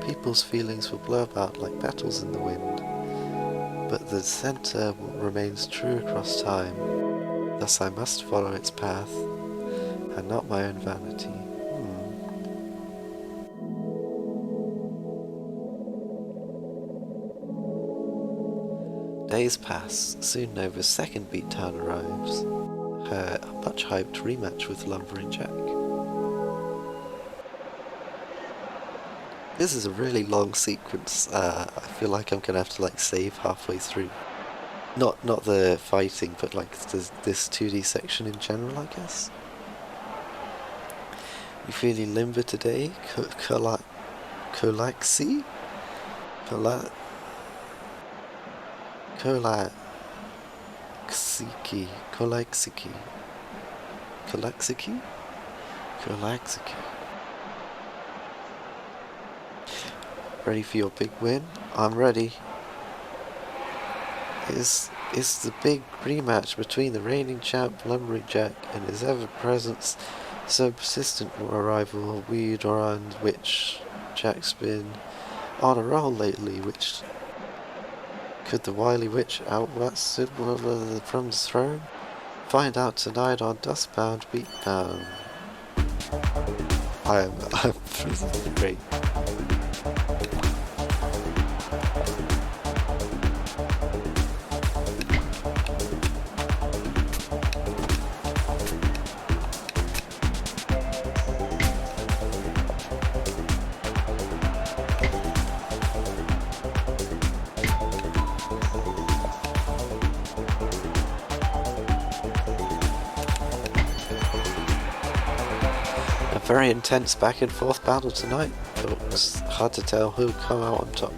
People's feelings will blow about like petals in the wind, but the centre remains true across time. Thus I must follow its path, and not my own vanity. Days pass. Soon Nova's second beatdown arrives. Her much-hyped rematch with Lumbering Jack. This is a really long sequence. I feel like I'm gonna have to like save halfway through. Not the fighting, but like this 2D section in general, I guess. You feeling limber today? Colaxi? Colaxiki. Ready for your big win? I'm ready. It's the big rematch between the reigning champ Lumbering Jack and his ever-present, so persistent rival Weedoran, which Jack's been on a roll lately, which could the wily witch outlast from the throne? Find out tonight on Dustbound Beatdown. I'm great. Very intense back and forth battle tonight, folks. Hard to tell who'll come out on top.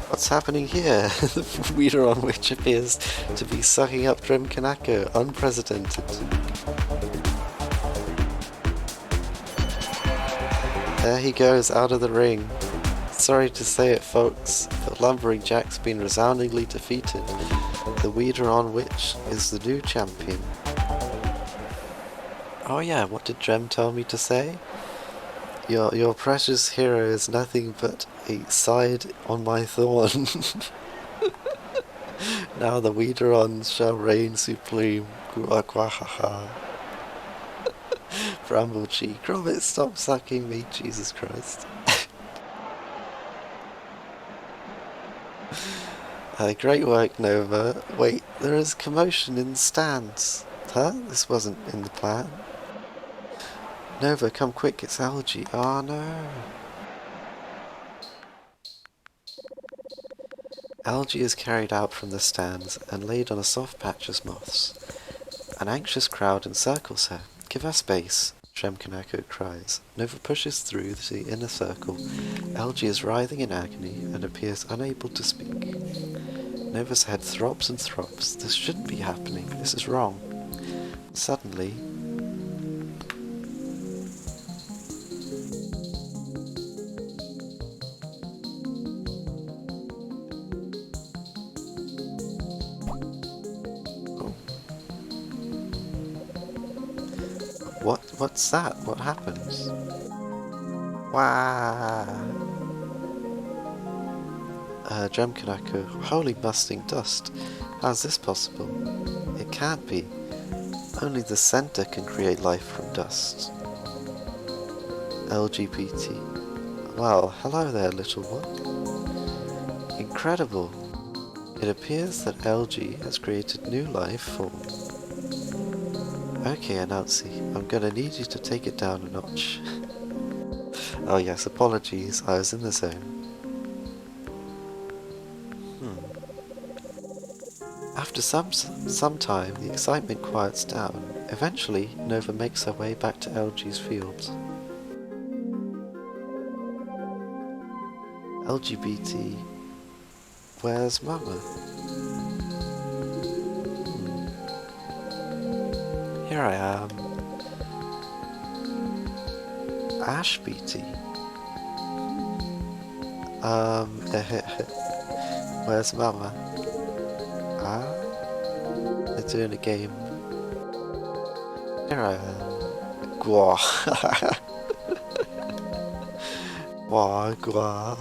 What's happening here? The Weedoran which appears to be sucking up Drem Kanako, unprecedented. There he goes, out of the ring. Sorry to say it, folks, but Lumbering Jack's been resoundingly defeated. The Weedoran Witch is the new champion. Oh yeah, what did Drem tell me to say? Your precious hero is nothing but a side on my thorn. Now the Weedoran shall reign supreme. Guaquahaha. Bramblecheek, Gromit, stop sucking me, Jesus Christ. Great work, Nova. Wait, there is commotion in the stands. Huh? This wasn't in the plan. Nova, come quick, it's Algae. Oh no. Algae is carried out from the stands and laid on a soft patch of moss. An anxious crowd encircles her. Give her space, Kanako cries. Nova pushes through the inner circle. Algae is writhing in agony and appears unable to speak. Nova's head throbs and throbs. This shouldn't be happening. This is wrong. Suddenly, what's that? What happens? Wow. Gem Kanako, holy busting dust. How's this possible? It can't be. Only the center can create life from dust. LGBT. Well, hello there, little one. Incredible. It appears that LG has created new life form. Okay, Anansi, I'm gonna need you to take it down a notch. Oh yes, apologies, I was in the zone. After some time, the excitement quiets down. Eventually, Nova makes her way back to LG's fields. LGBT, where's Mama? Here I am. Ash BT. Where's Mama? Ah, they're doing a game. Here I am. Gwa. Gwa, gwa.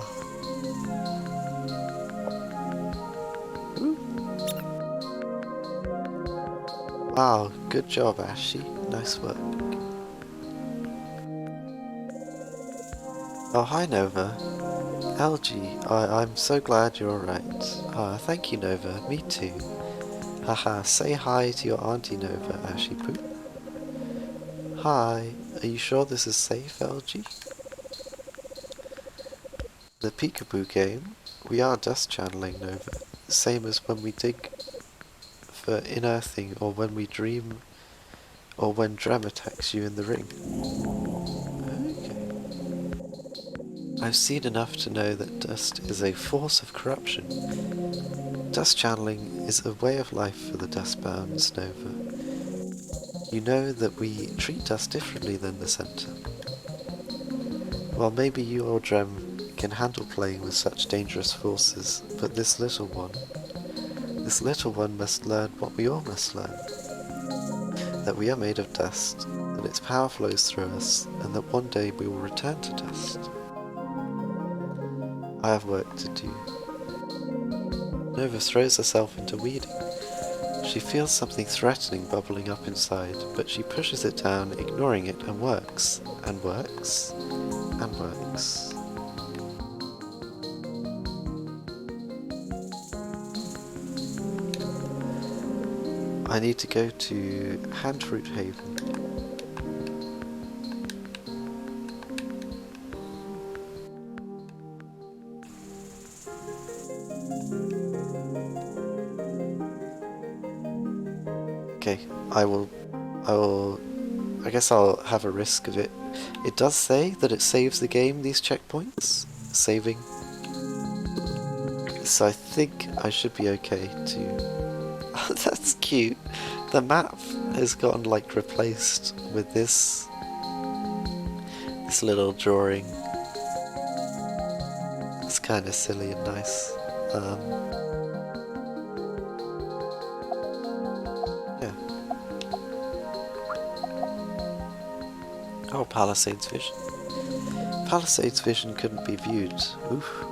Wow, good job, Ashy. Nice work. Oh, hi, Nova. LG, I'm so glad you're alright. Ah, thank you, Nova. Me too. Haha, say hi to your Auntie Nova, Ashy Poo. Hi, are you sure this is safe, LG? The Peekaboo game? We are dust channeling, Nova. Same as when we dig for unearthing, or when we dream, or when Drem attacks you in the ring. Okay. I've seen enough to know that dust is a force of corruption. Dust channeling is a way of life for the Dustbound Nova. You know that we treat dust differently than the center. Well, maybe you or Drem can handle playing with such dangerous forces, but this little one must learn what we all must learn. That we are made of dust, that its power flows through us, and that one day we will return to dust. I have work to do. Nova throws herself into weeding. She feels something threatening bubbling up inside, but she pushes it down, ignoring it, and works, and works, and works. I need to go to Handfruit Haven. Okay, I guess I'll have a risk of it. It does say that it saves the game, these checkpoints. Saving. So I think I should be okay to... Oh, that's cute. The map has gotten like replaced with this little drawing. It's kind of silly and nice. Yeah. Oh, Palisades Vision. Palisades Vision couldn't be viewed. Oof.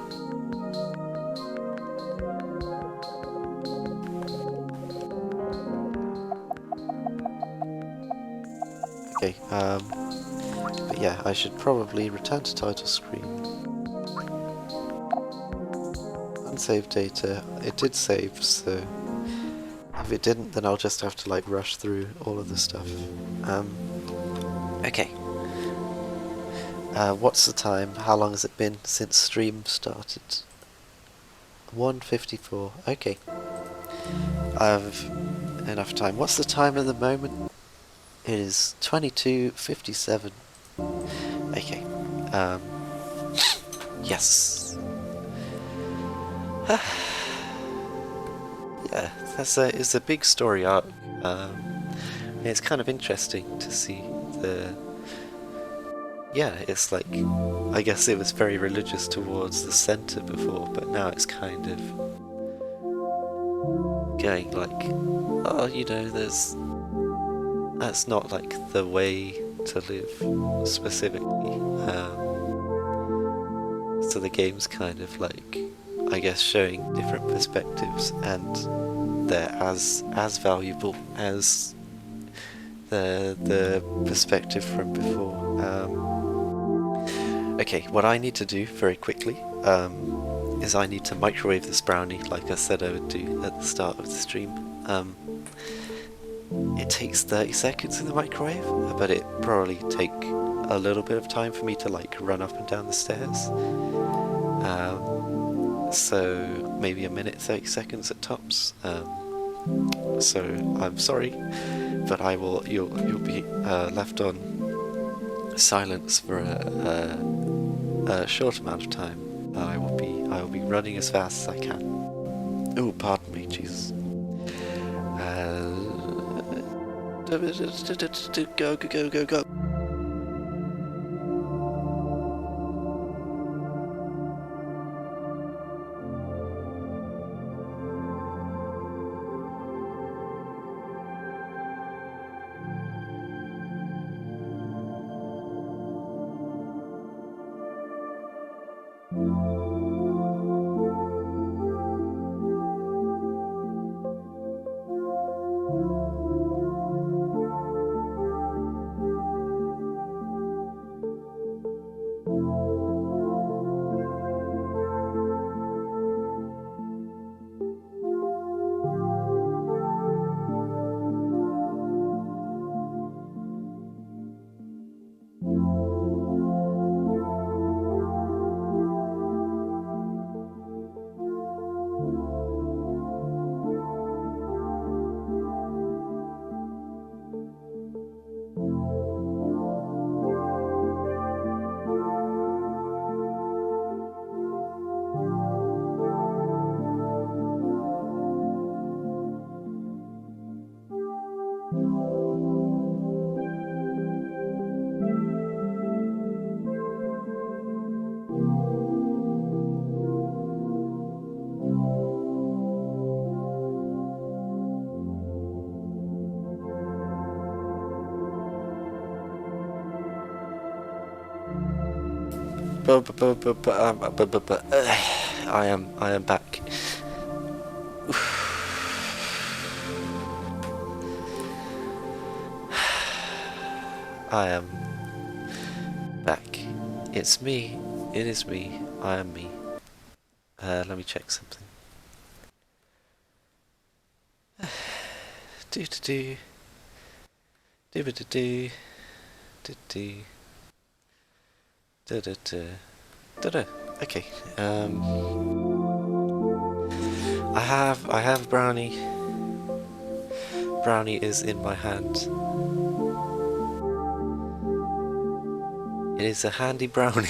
Okay, but yeah, I should probably return to title screen. Unsaved data. It did save, so if it didn't, then I'll just have to like rush through all of the stuff. Okay. What's the time? How long has it been since stream started? 1:54. Okay. I have enough time. What's the time at the moment? It is 22:57. Okay. Yes. Yeah, it's a big story arc. It's kind of interesting to see the... Yeah, it's like, I guess it was very religious towards the center before, but now it's kind of going like, oh, you know, that's not like the way to live specifically. So the game's kind of like I guess showing different perspectives, and they're as valuable as the perspective from before. Okay, what I need to do very quickly is I need to microwave this brownie, like I said I would do at the start of the stream. It takes 30 seconds in the microwave, but it probably take a little bit of time for me to like run up and down the stairs. So maybe a minute, 30 seconds at tops. So I'm sorry, but you'll be left on silence for a short amount of time. I will be running as fast as I can. Oh, pardon me, Jesus. Go, go, go, go, go. I am back. I am back. It's me. It is me. I am me. Let me check something. Do do do. Do do do. Do do. Da da da. Da da. Okay. I have brownie. Brownie is in my hand. It is a handy brownie.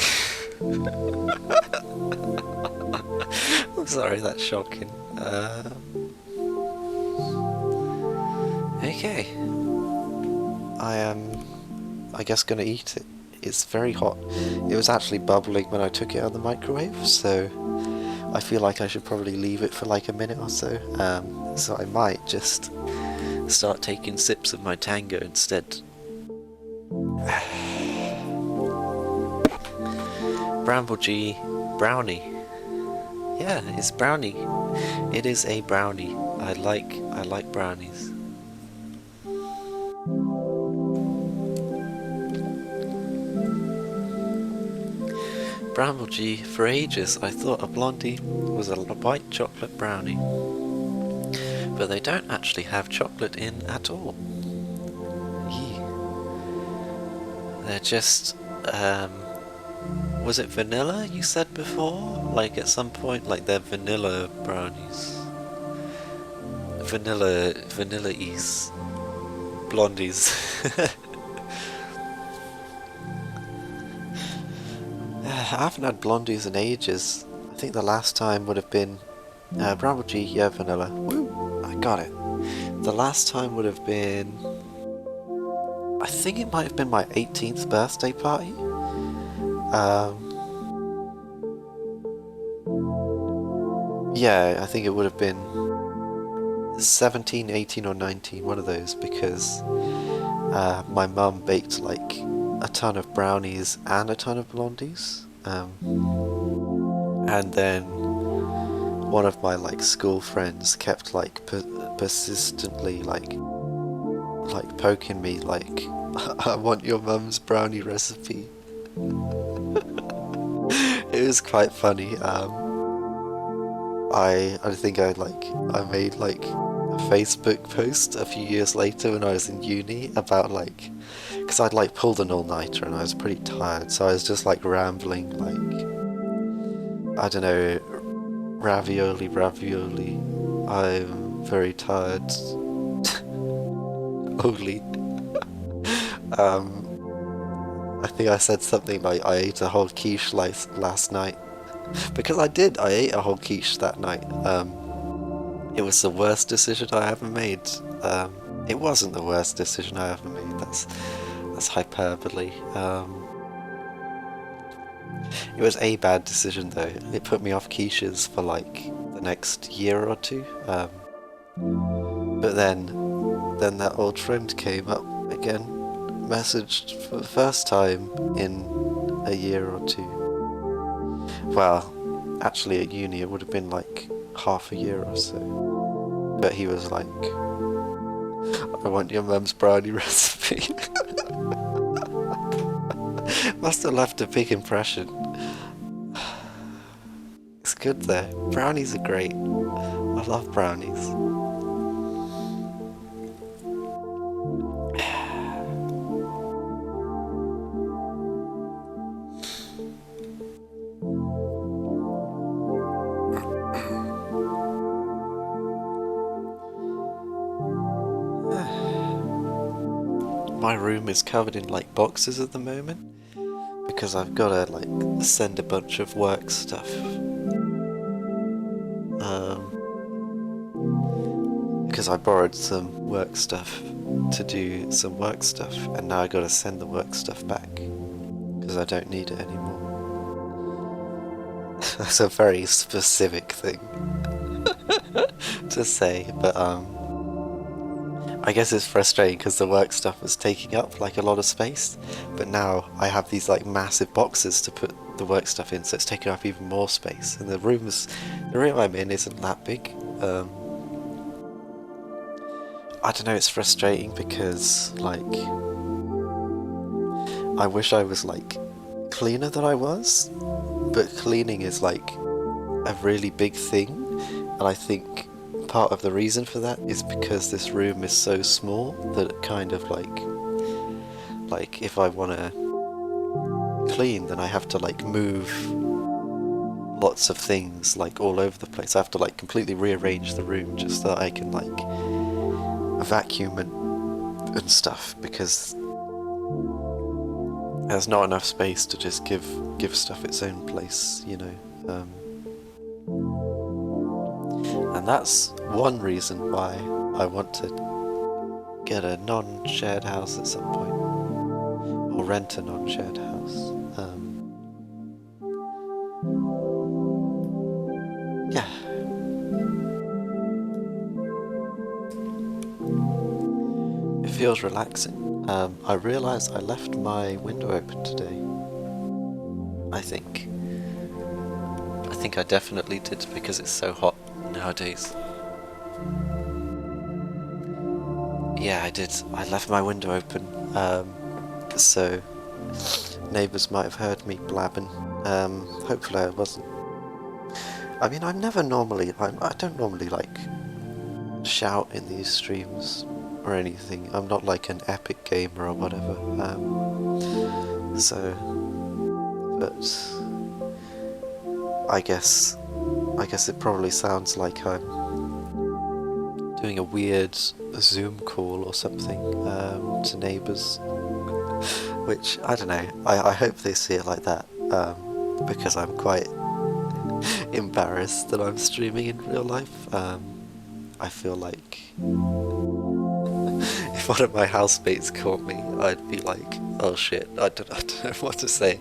I'm sorry, that's shocking. Okay. I am, I guess, gonna eat it. It's very hot. It was actually bubbling when I took it out of the microwave, so I feel like I should probably leave it for like a minute or so. So I might just start taking sips of my tango instead. Bramble G, brownie. Yeah, it's brownie. It is a brownie. I like brownies. Bramble G, for ages I thought a blondie was a white chocolate brownie, but they don't actually have chocolate in at all. Yee. They're just, was it vanilla you said before? Like at some point, like they're vanilla brownies. Vanilla-ese blondies. I haven't had blondies in ages. I think the last time would have been Bramble G, yeah, vanilla. Woo! I got it. The last time would have been, I think it might have been my 18th birthday party. Yeah, I think it would have been 17, 18 or 19, one of those, because my mum baked like a ton of brownies and a ton of blondies. And then one of my like school friends kept like persistently like poking me like, I want your mum's brownie recipe. It was quite funny. I think I made like a Facebook post a few years later when I was in uni about like, because I'd like pulled an all-nighter and I was pretty tired, so I was just like rambling like, I don't know, ravioli, ravioli, I'm very tired. Holy. I think I said something like I ate a whole quiche last night. Because I did, I ate a whole quiche that night. It was the worst decision I ever made. It wasn't the worst decision I ever made, that's hyperbole. It was a bad decision though. It put me off quiches for like the next year or two. But then that old friend came up again, messaged for the first time in a year or two. Well, actually at uni it would have been like half a year or so. But he was like, I want your mum's brownie recipe. Must have left a big impression. It's good though. Brownies are great. I love brownies. My room is covered in like boxes at the moment because I've got to like send a bunch of work stuff. Because I borrowed some work stuff to do some work stuff, and now I got to send the work stuff back because I don't need it anymore. That's a very specific thing to say, but I guess it's frustrating because the work stuff was taking up like a lot of space, but now I have these like massive boxes to put the work stuff in, so it's taking up even more space. And the room I'm in isn't that big. I don't know, it's frustrating because like I wish I was like cleaner than I was, but cleaning is like a really big thing, and I think part of the reason for that is because this room is so small that it kind of like if I want to clean, then I have to like move lots of things like all over the place. I have to like completely rearrange the room just so that I can like vacuum and stuff, because there's not enough space to just give stuff its own place, you know. And that's one reason why I want to get a non-shared house at some point, or rent a non-shared house. Yeah. It feels relaxing. I realised I left my window open today. I think I definitely did because it's so hot nowadays. Yeah, I did. I left my window open, so neighbours might have heard me blabbing. Hopefully I wasn't. I mean, I don't normally like shout in these streams or anything. I'm not like an epic gamer or whatever. But I guess it probably sounds like I'm doing a weird Zoom call or something to neighbours, which I don't know. I hope they see it like that, because I'm quite embarrassed that I'm streaming in real life. I feel like if one of my housemates caught me, I'd be like, oh shit, I don't know what to say.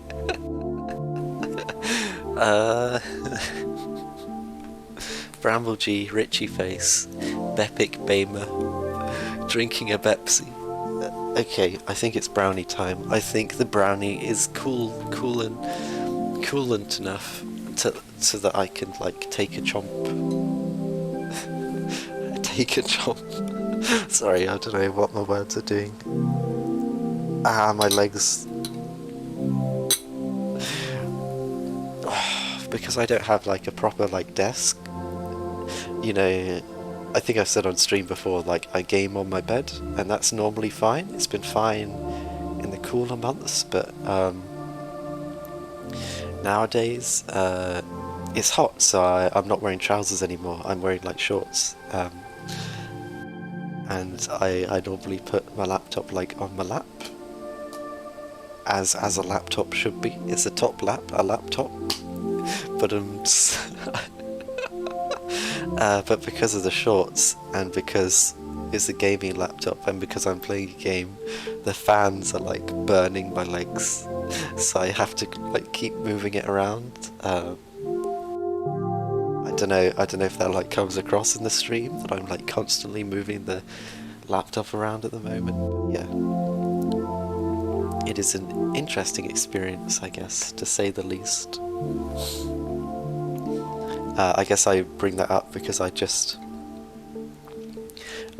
Bramble G, Richie Face, Bepic Bamer, drinking a Pepsi. Okay, I think it's brownie time. I think the brownie is coolant enough so that I can like take a chomp. Take a chomp. Sorry, I don't know what my words are doing. Ah, my legs. Because I don't have like a proper like desk. You know, I think I've said on stream before, like I game on my bed, and that's normally fine. It's been fine in the cooler months, but nowadays it's hot, so I'm not wearing trousers anymore. I'm wearing like shorts, and I normally put my laptop like on my lap, as a laptop should be. It's a top lap, a laptop, but but because of the shorts and because it's a gaming laptop and because I'm playing a game, the fans are like burning my legs, so I have to like keep moving it around. I don't know if that like comes across in the stream that I'm like constantly moving the laptop around at the moment. But yeah, it is an interesting experience, I guess, to say the least. I guess I bring that up because I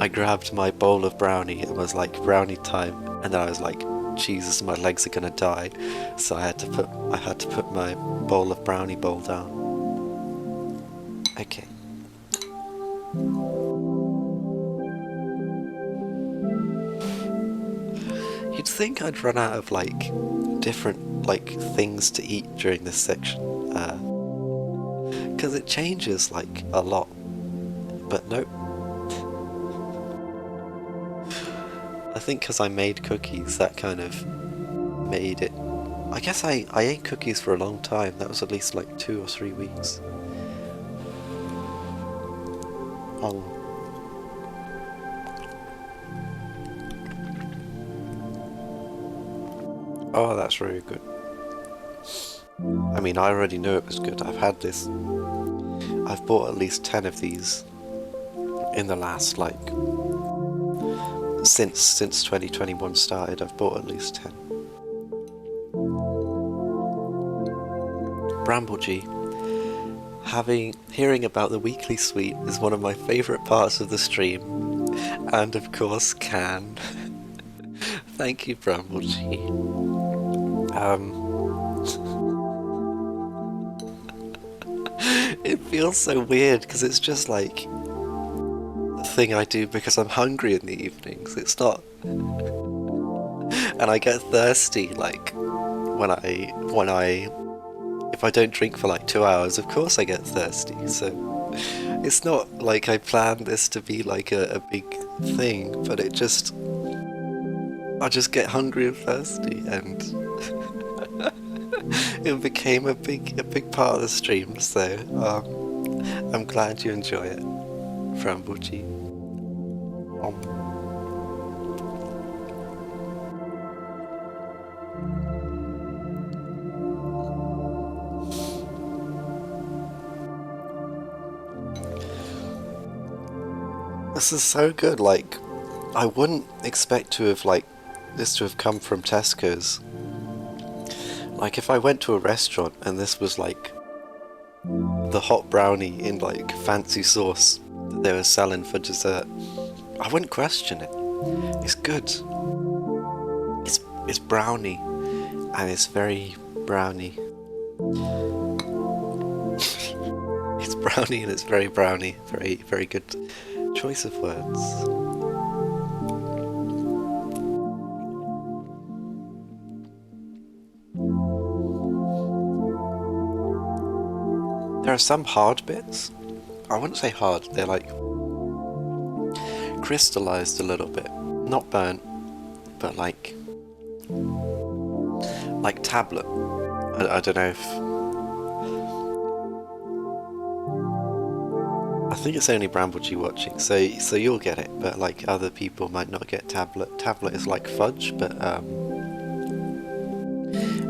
grabbed my bowl of brownie and was like, brownie time, and then I was like, Jesus, my legs are gonna die, so I had to put my bowl of brownie bowl down. Okay. You'd think I'd run out of like different like things to eat during this section, because it changes like a lot, but nope. I think because I made cookies, that kind of made it. I guess I ate cookies for a long time. That was at least like 2 or 3 weeks. Oh. Oh, that's really good. I mean, I already knew it was good. I've bought at least 10 of these in the last like since 2021 started. I've bought at least 10. Bramblegi, hearing about the weekly sweet is one of my favourite parts of the stream, and of course can. Thank you, Bramblegi. It feels so weird because it's just like a thing I do because I'm hungry in the evenings. It's not, and I get thirsty like if I don't drink for like 2 hours. Of course I get thirsty. So it's not like I planned this to be like a big thing, but I just get hungry and thirsty, and it became a big part of the stream. So I'm glad you enjoy it, Bramblegi. This is so good. Like, I wouldn't expect to have this to have come from Tesco's. Like, if I went to a restaurant and this was like the hot brownie in like fancy sauce that they were selling for dessert, I wouldn't question it. It's good. It's brownie, and it's very brownie. It's brownie and it's very brownie. Very, very good choice of words. There are some hard bits. I wouldn't say hard, they're like crystallized a little bit. Not burnt, but like tablet. I don't know if... I think it's only Bramblegi watching, so you'll get it, but like other people might not get tablet. Tablet is like fudge, but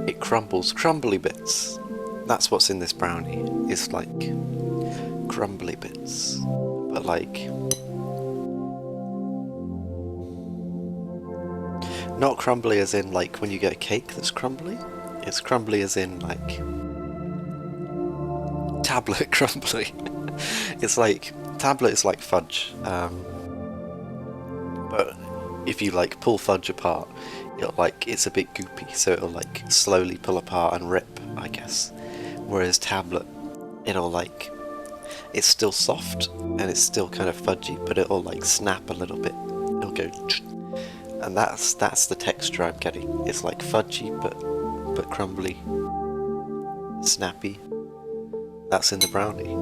it crumbles. Crumbly bits. That's what's in this brownie. It's like crumbly bits, but like not crumbly as in like when you get a cake that's crumbly. It's crumbly as in like tablet crumbly. It's like, tablet is like fudge, but if you like pull fudge apart, it'll like, it's a bit goopy, so it'll like slowly pull apart and rip, I guess. Whereas tablet, it'll like, it's still soft and it's still kind of fudgy, but it'll like snap a little bit. It'll go, and that's the texture I'm getting. It's like fudgy but crumbly, snappy. That's in the brownie.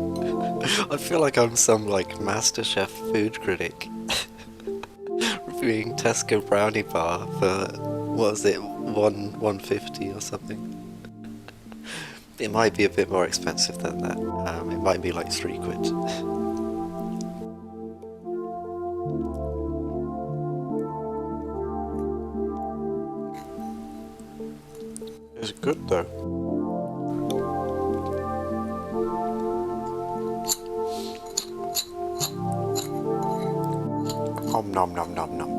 I feel like I'm some like MasterChef food critic reviewing Tesco brownie bar for, what was it, 150 or something. It might be a bit more expensive than that. It might be like £3. It's good though. Om nom nom nom nom.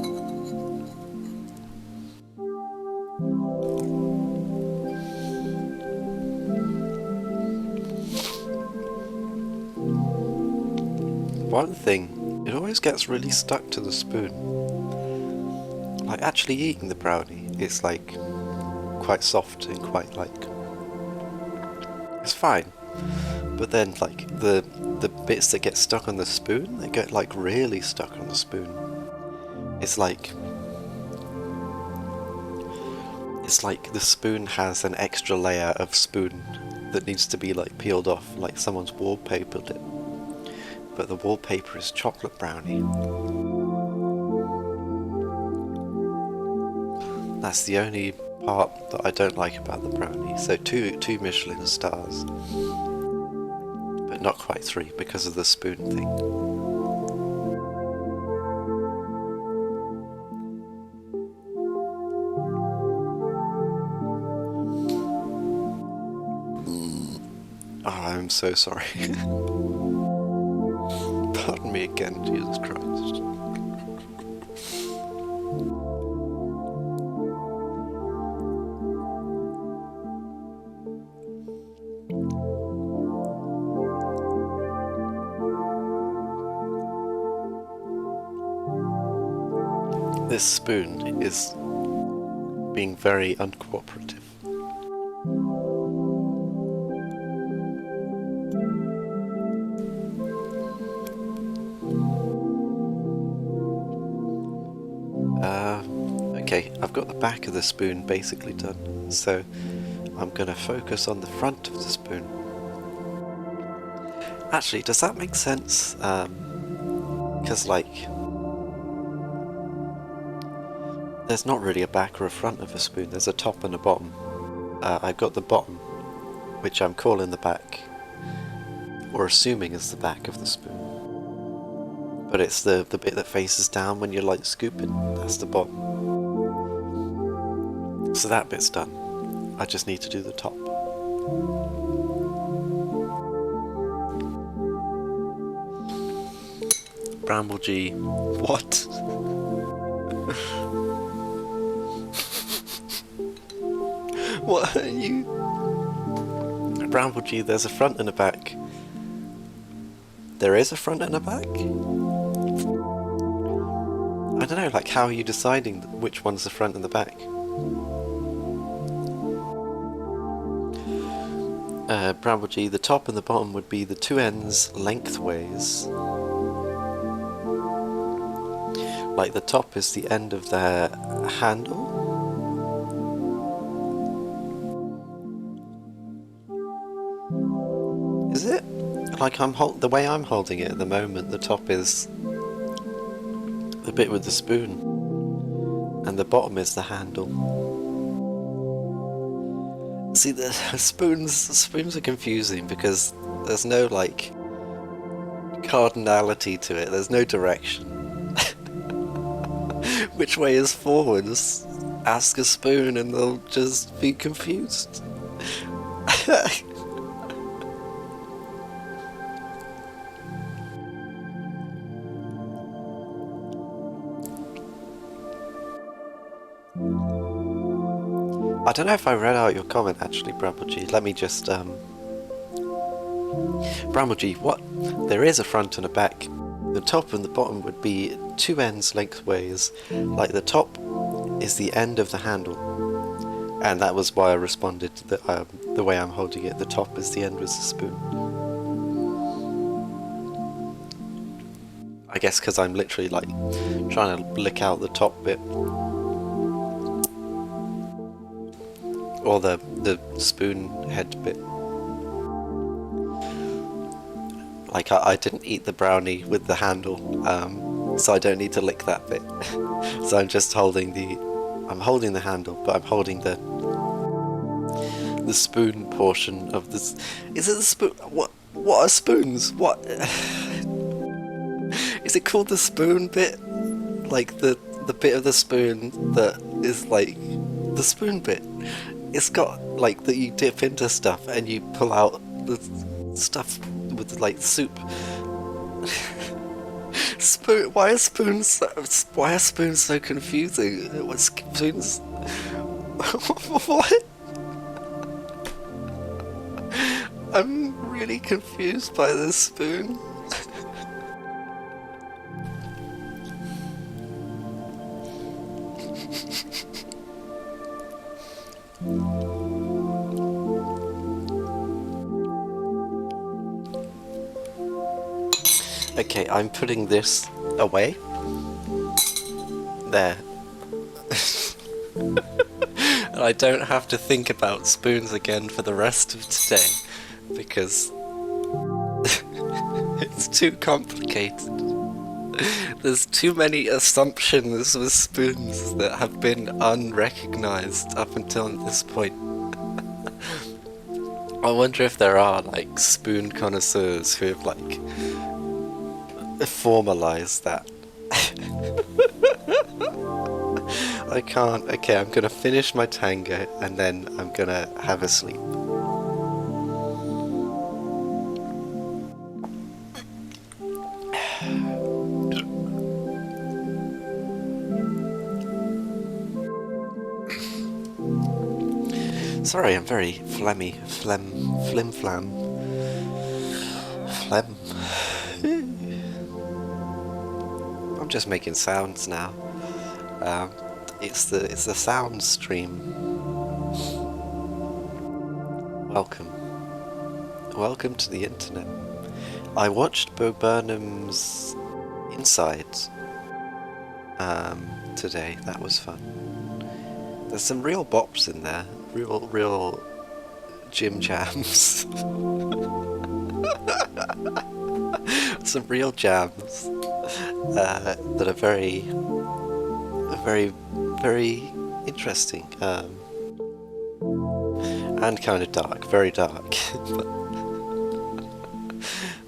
One thing, it always gets really stuck to the spoon. Like actually eating the brownie, it's like quite soft and quite like, it's fine. But then like the bits that get stuck on the spoon, they get like really stuck on the spoon. It's like the spoon has an extra layer of spoon that needs to be like peeled off, like someone's wallpapered it. But the wallpaper is chocolate brownie. That's the only part that I don't like about the brownie. So two Michelin stars, but not quite 3 because of the spoon thing. Oh, I'm so sorry. Pardon me again, Jesus Christ. This spoon is being very uncooperative. Okay, I've got the back of the spoon basically done, so I'm gonna focus on the front of the spoon. Actually, does that make sense? Because like, there's not really a back or a front of a spoon, there's a top and a bottom. I've got the bottom, which I'm calling the back, or assuming is the back of the spoon. But it's the bit that faces down when you're like scooping, that's the bottom. So that bit's done. I just need to do the top. Bramble G. What? What are you? Bramble G, there's a front and a back. There is a front and a back? I don't know, like how are you deciding which one's the front and the back? Bramble G, the top and the bottom would be the two ends lengthways. Like the top is the end of the handle. Is it? Like the way I'm holding it at the moment, the top is the bit with the spoon, and the bottom is the handle. See, the spoons are confusing because there's no like cardinality to it. There's no direction. Which way is forwards? Ask a spoon and they'll just be confused. I don't know if I read out your comment actually, Bramble G. Let me just Bramble what? There is a front and a back. The top and the bottom would be two ends lengthways. Like the top is the end of the handle. And that was why I responded that the way I'm holding it. The top is the end with the spoon. I guess because I'm literally like trying to lick out the top bit. Or the spoon head bit. Like I didn't eat the brownie with the handle, so I don't need to lick that bit. So I'm just holding I'm holding the handle, but I'm holding the spoon portion of this. Is it the spoon? What are spoons? What is it called? The spoon bit? Like the bit of the spoon that is like the spoon bit. It's got like that you dip into stuff and you pull out the stuff with like soup. Spoon. Why are spoons so confusing? What spoons? What? I'm really confused by this spoon. Okay, I'm putting this away. There. And I don't have to think about spoons again for the rest of today, because it's too complicated. There's too many assumptions with spoons that have been unrecognized up until this point. I wonder if there are like spoon connoisseurs who have like formalized that. I can't. Okay, I'm gonna finish my tango and then I'm gonna have a sleep. Sorry, I'm very phlegmy. Flim flam. Phlegm. I'm just making sounds now. It's the sound stream. Welcome to the internet. I watched Bo Burnham's Inside today. That was fun. There's some real bops in there. Real gym jams. Some real jams that are very interesting and kind of dark, very dark.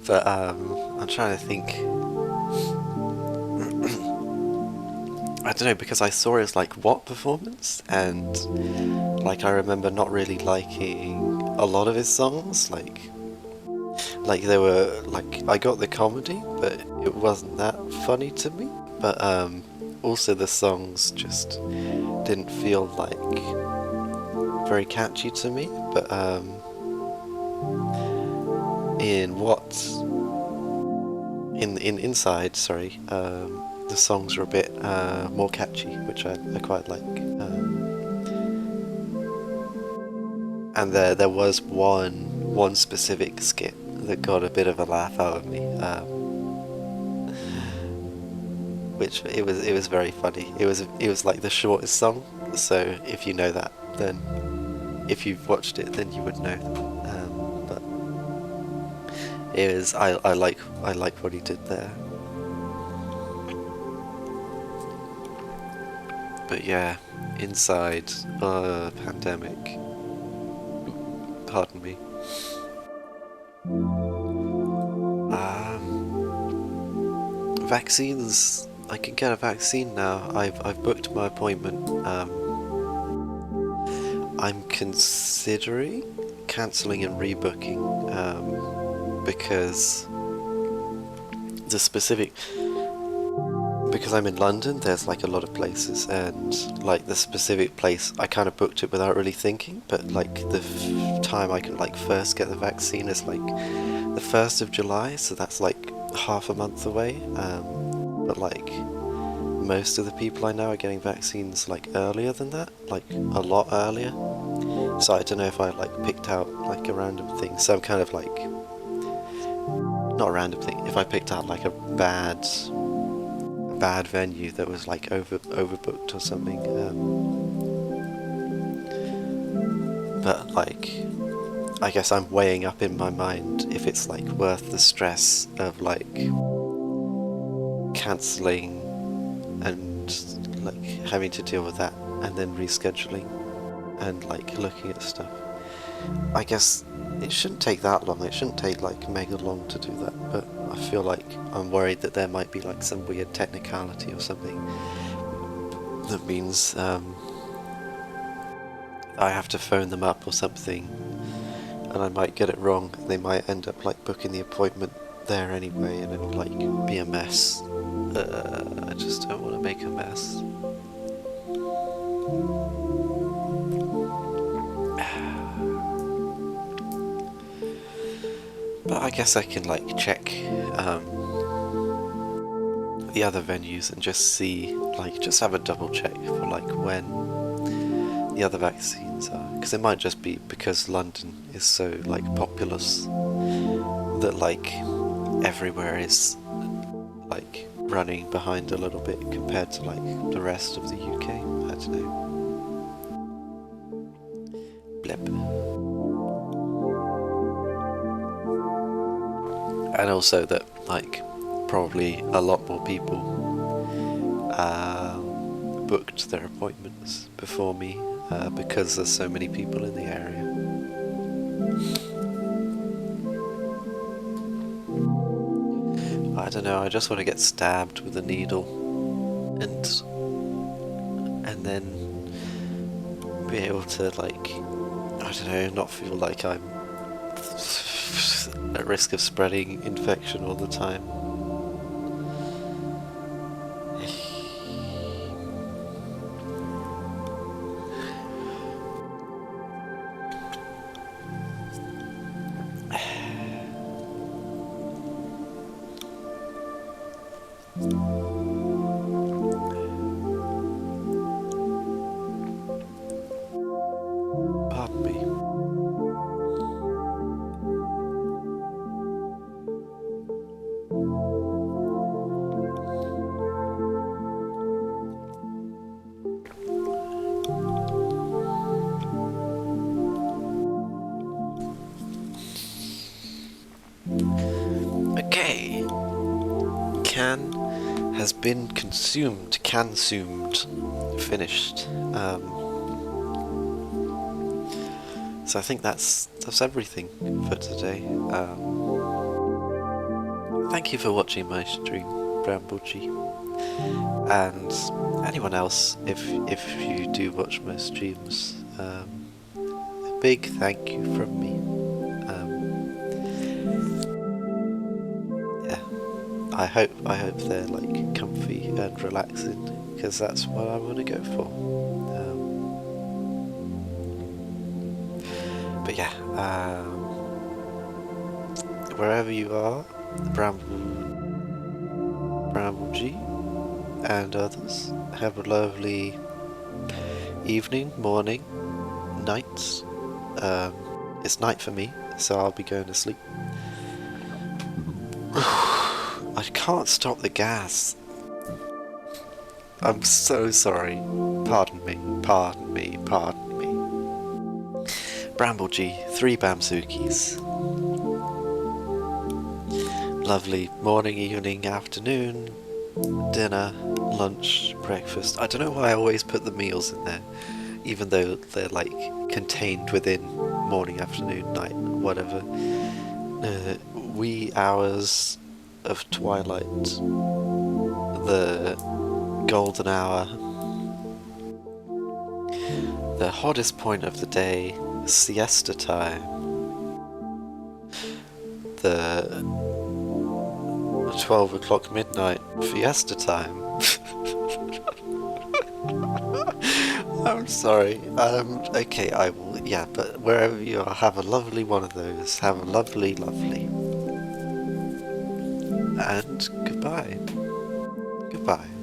but I'm trying to think. I don't know, because I saw his like what performance, and like I remember not really liking a lot of his songs. Like they were like, I got the comedy, but it wasn't that funny to me. But also the songs just didn't feel like very catchy to me. But in Inside, sorry, the songs are a bit more catchy, which I quite like. And there was one specific skit that got a bit of a laugh out of me, which it was very funny. It was like the shortest song, so if you know that, then if you've watched it, then you would know. But it was I like what he did there. But yeah, Inside, pandemic. Pardon me. Vaccines. I can get a vaccine now. I've booked my appointment. I'm considering cancelling and rebooking because I'm in London, there's like a lot of places, and like the specific place I kind of booked it without really thinking, but like the time I can like first get the vaccine is like the 1st of July, so that's like half a month away. But like most of the people I know are getting vaccines like earlier than that, like a lot earlier. So I don't know if I like picked out like a random thing, some kind of like, not a random thing, if I picked out like a bad venue that was like overbooked or something. But like, I guess I'm weighing up in my mind if it's like worth the stress of like cancelling and like having to deal with that and then rescheduling and like looking at stuff. I guess it shouldn't take that long, it shouldn't take like mega long to do that, but I feel like I'm worried that there might be like some weird technicality or something that means I have to phone them up or something and I might get it wrong. They might end up like booking the appointment there anyway and it'll like be a mess. I just don't want to make a mess. But I guess I can like check the other venues and just see, like, just have a double check for like when the other vaccines are, because it might just be because London is so like populous that like everywhere is like running behind a little bit compared to like the rest of the UK. I don't know. Blip. And also that like probably a lot more people booked their appointments before me because there's so many people in the area. I don't know, I just want to get stabbed with a needle and then be able to like, I don't know, not feel like I'm at risk of spreading infection all the time. Pardon me. Okay. Can has been consumed. Consumed. Finished. So I think that's everything for today. Thank you for watching my stream, Bramblegi. And anyone else, if you do watch my streams, a big thank you from me. Yeah, I hope they're like comfy and relaxing, because that's what I want to go for. But yeah, wherever you are, Bramblegi and others, have a lovely evening, morning, night. It's night for me, so I'll be going to sleep. I can't stop the gas. I'm so sorry. Pardon me, pardon me, pardon me. Bramblegi, 3 Bamsukis. Lovely morning, evening, afternoon, dinner, lunch, breakfast. I don't know why I always put the meals in there, even though they're like contained within morning, afternoon, night, whatever. Wee hours of twilight, the golden hour, the hottest point of the day, siesta time, the 12 o'clock midnight fiesta time. I'm sorry. Okay, I will, yeah, but wherever you are, have a lovely one of those. Have a lovely, lovely and goodbye. Goodbye.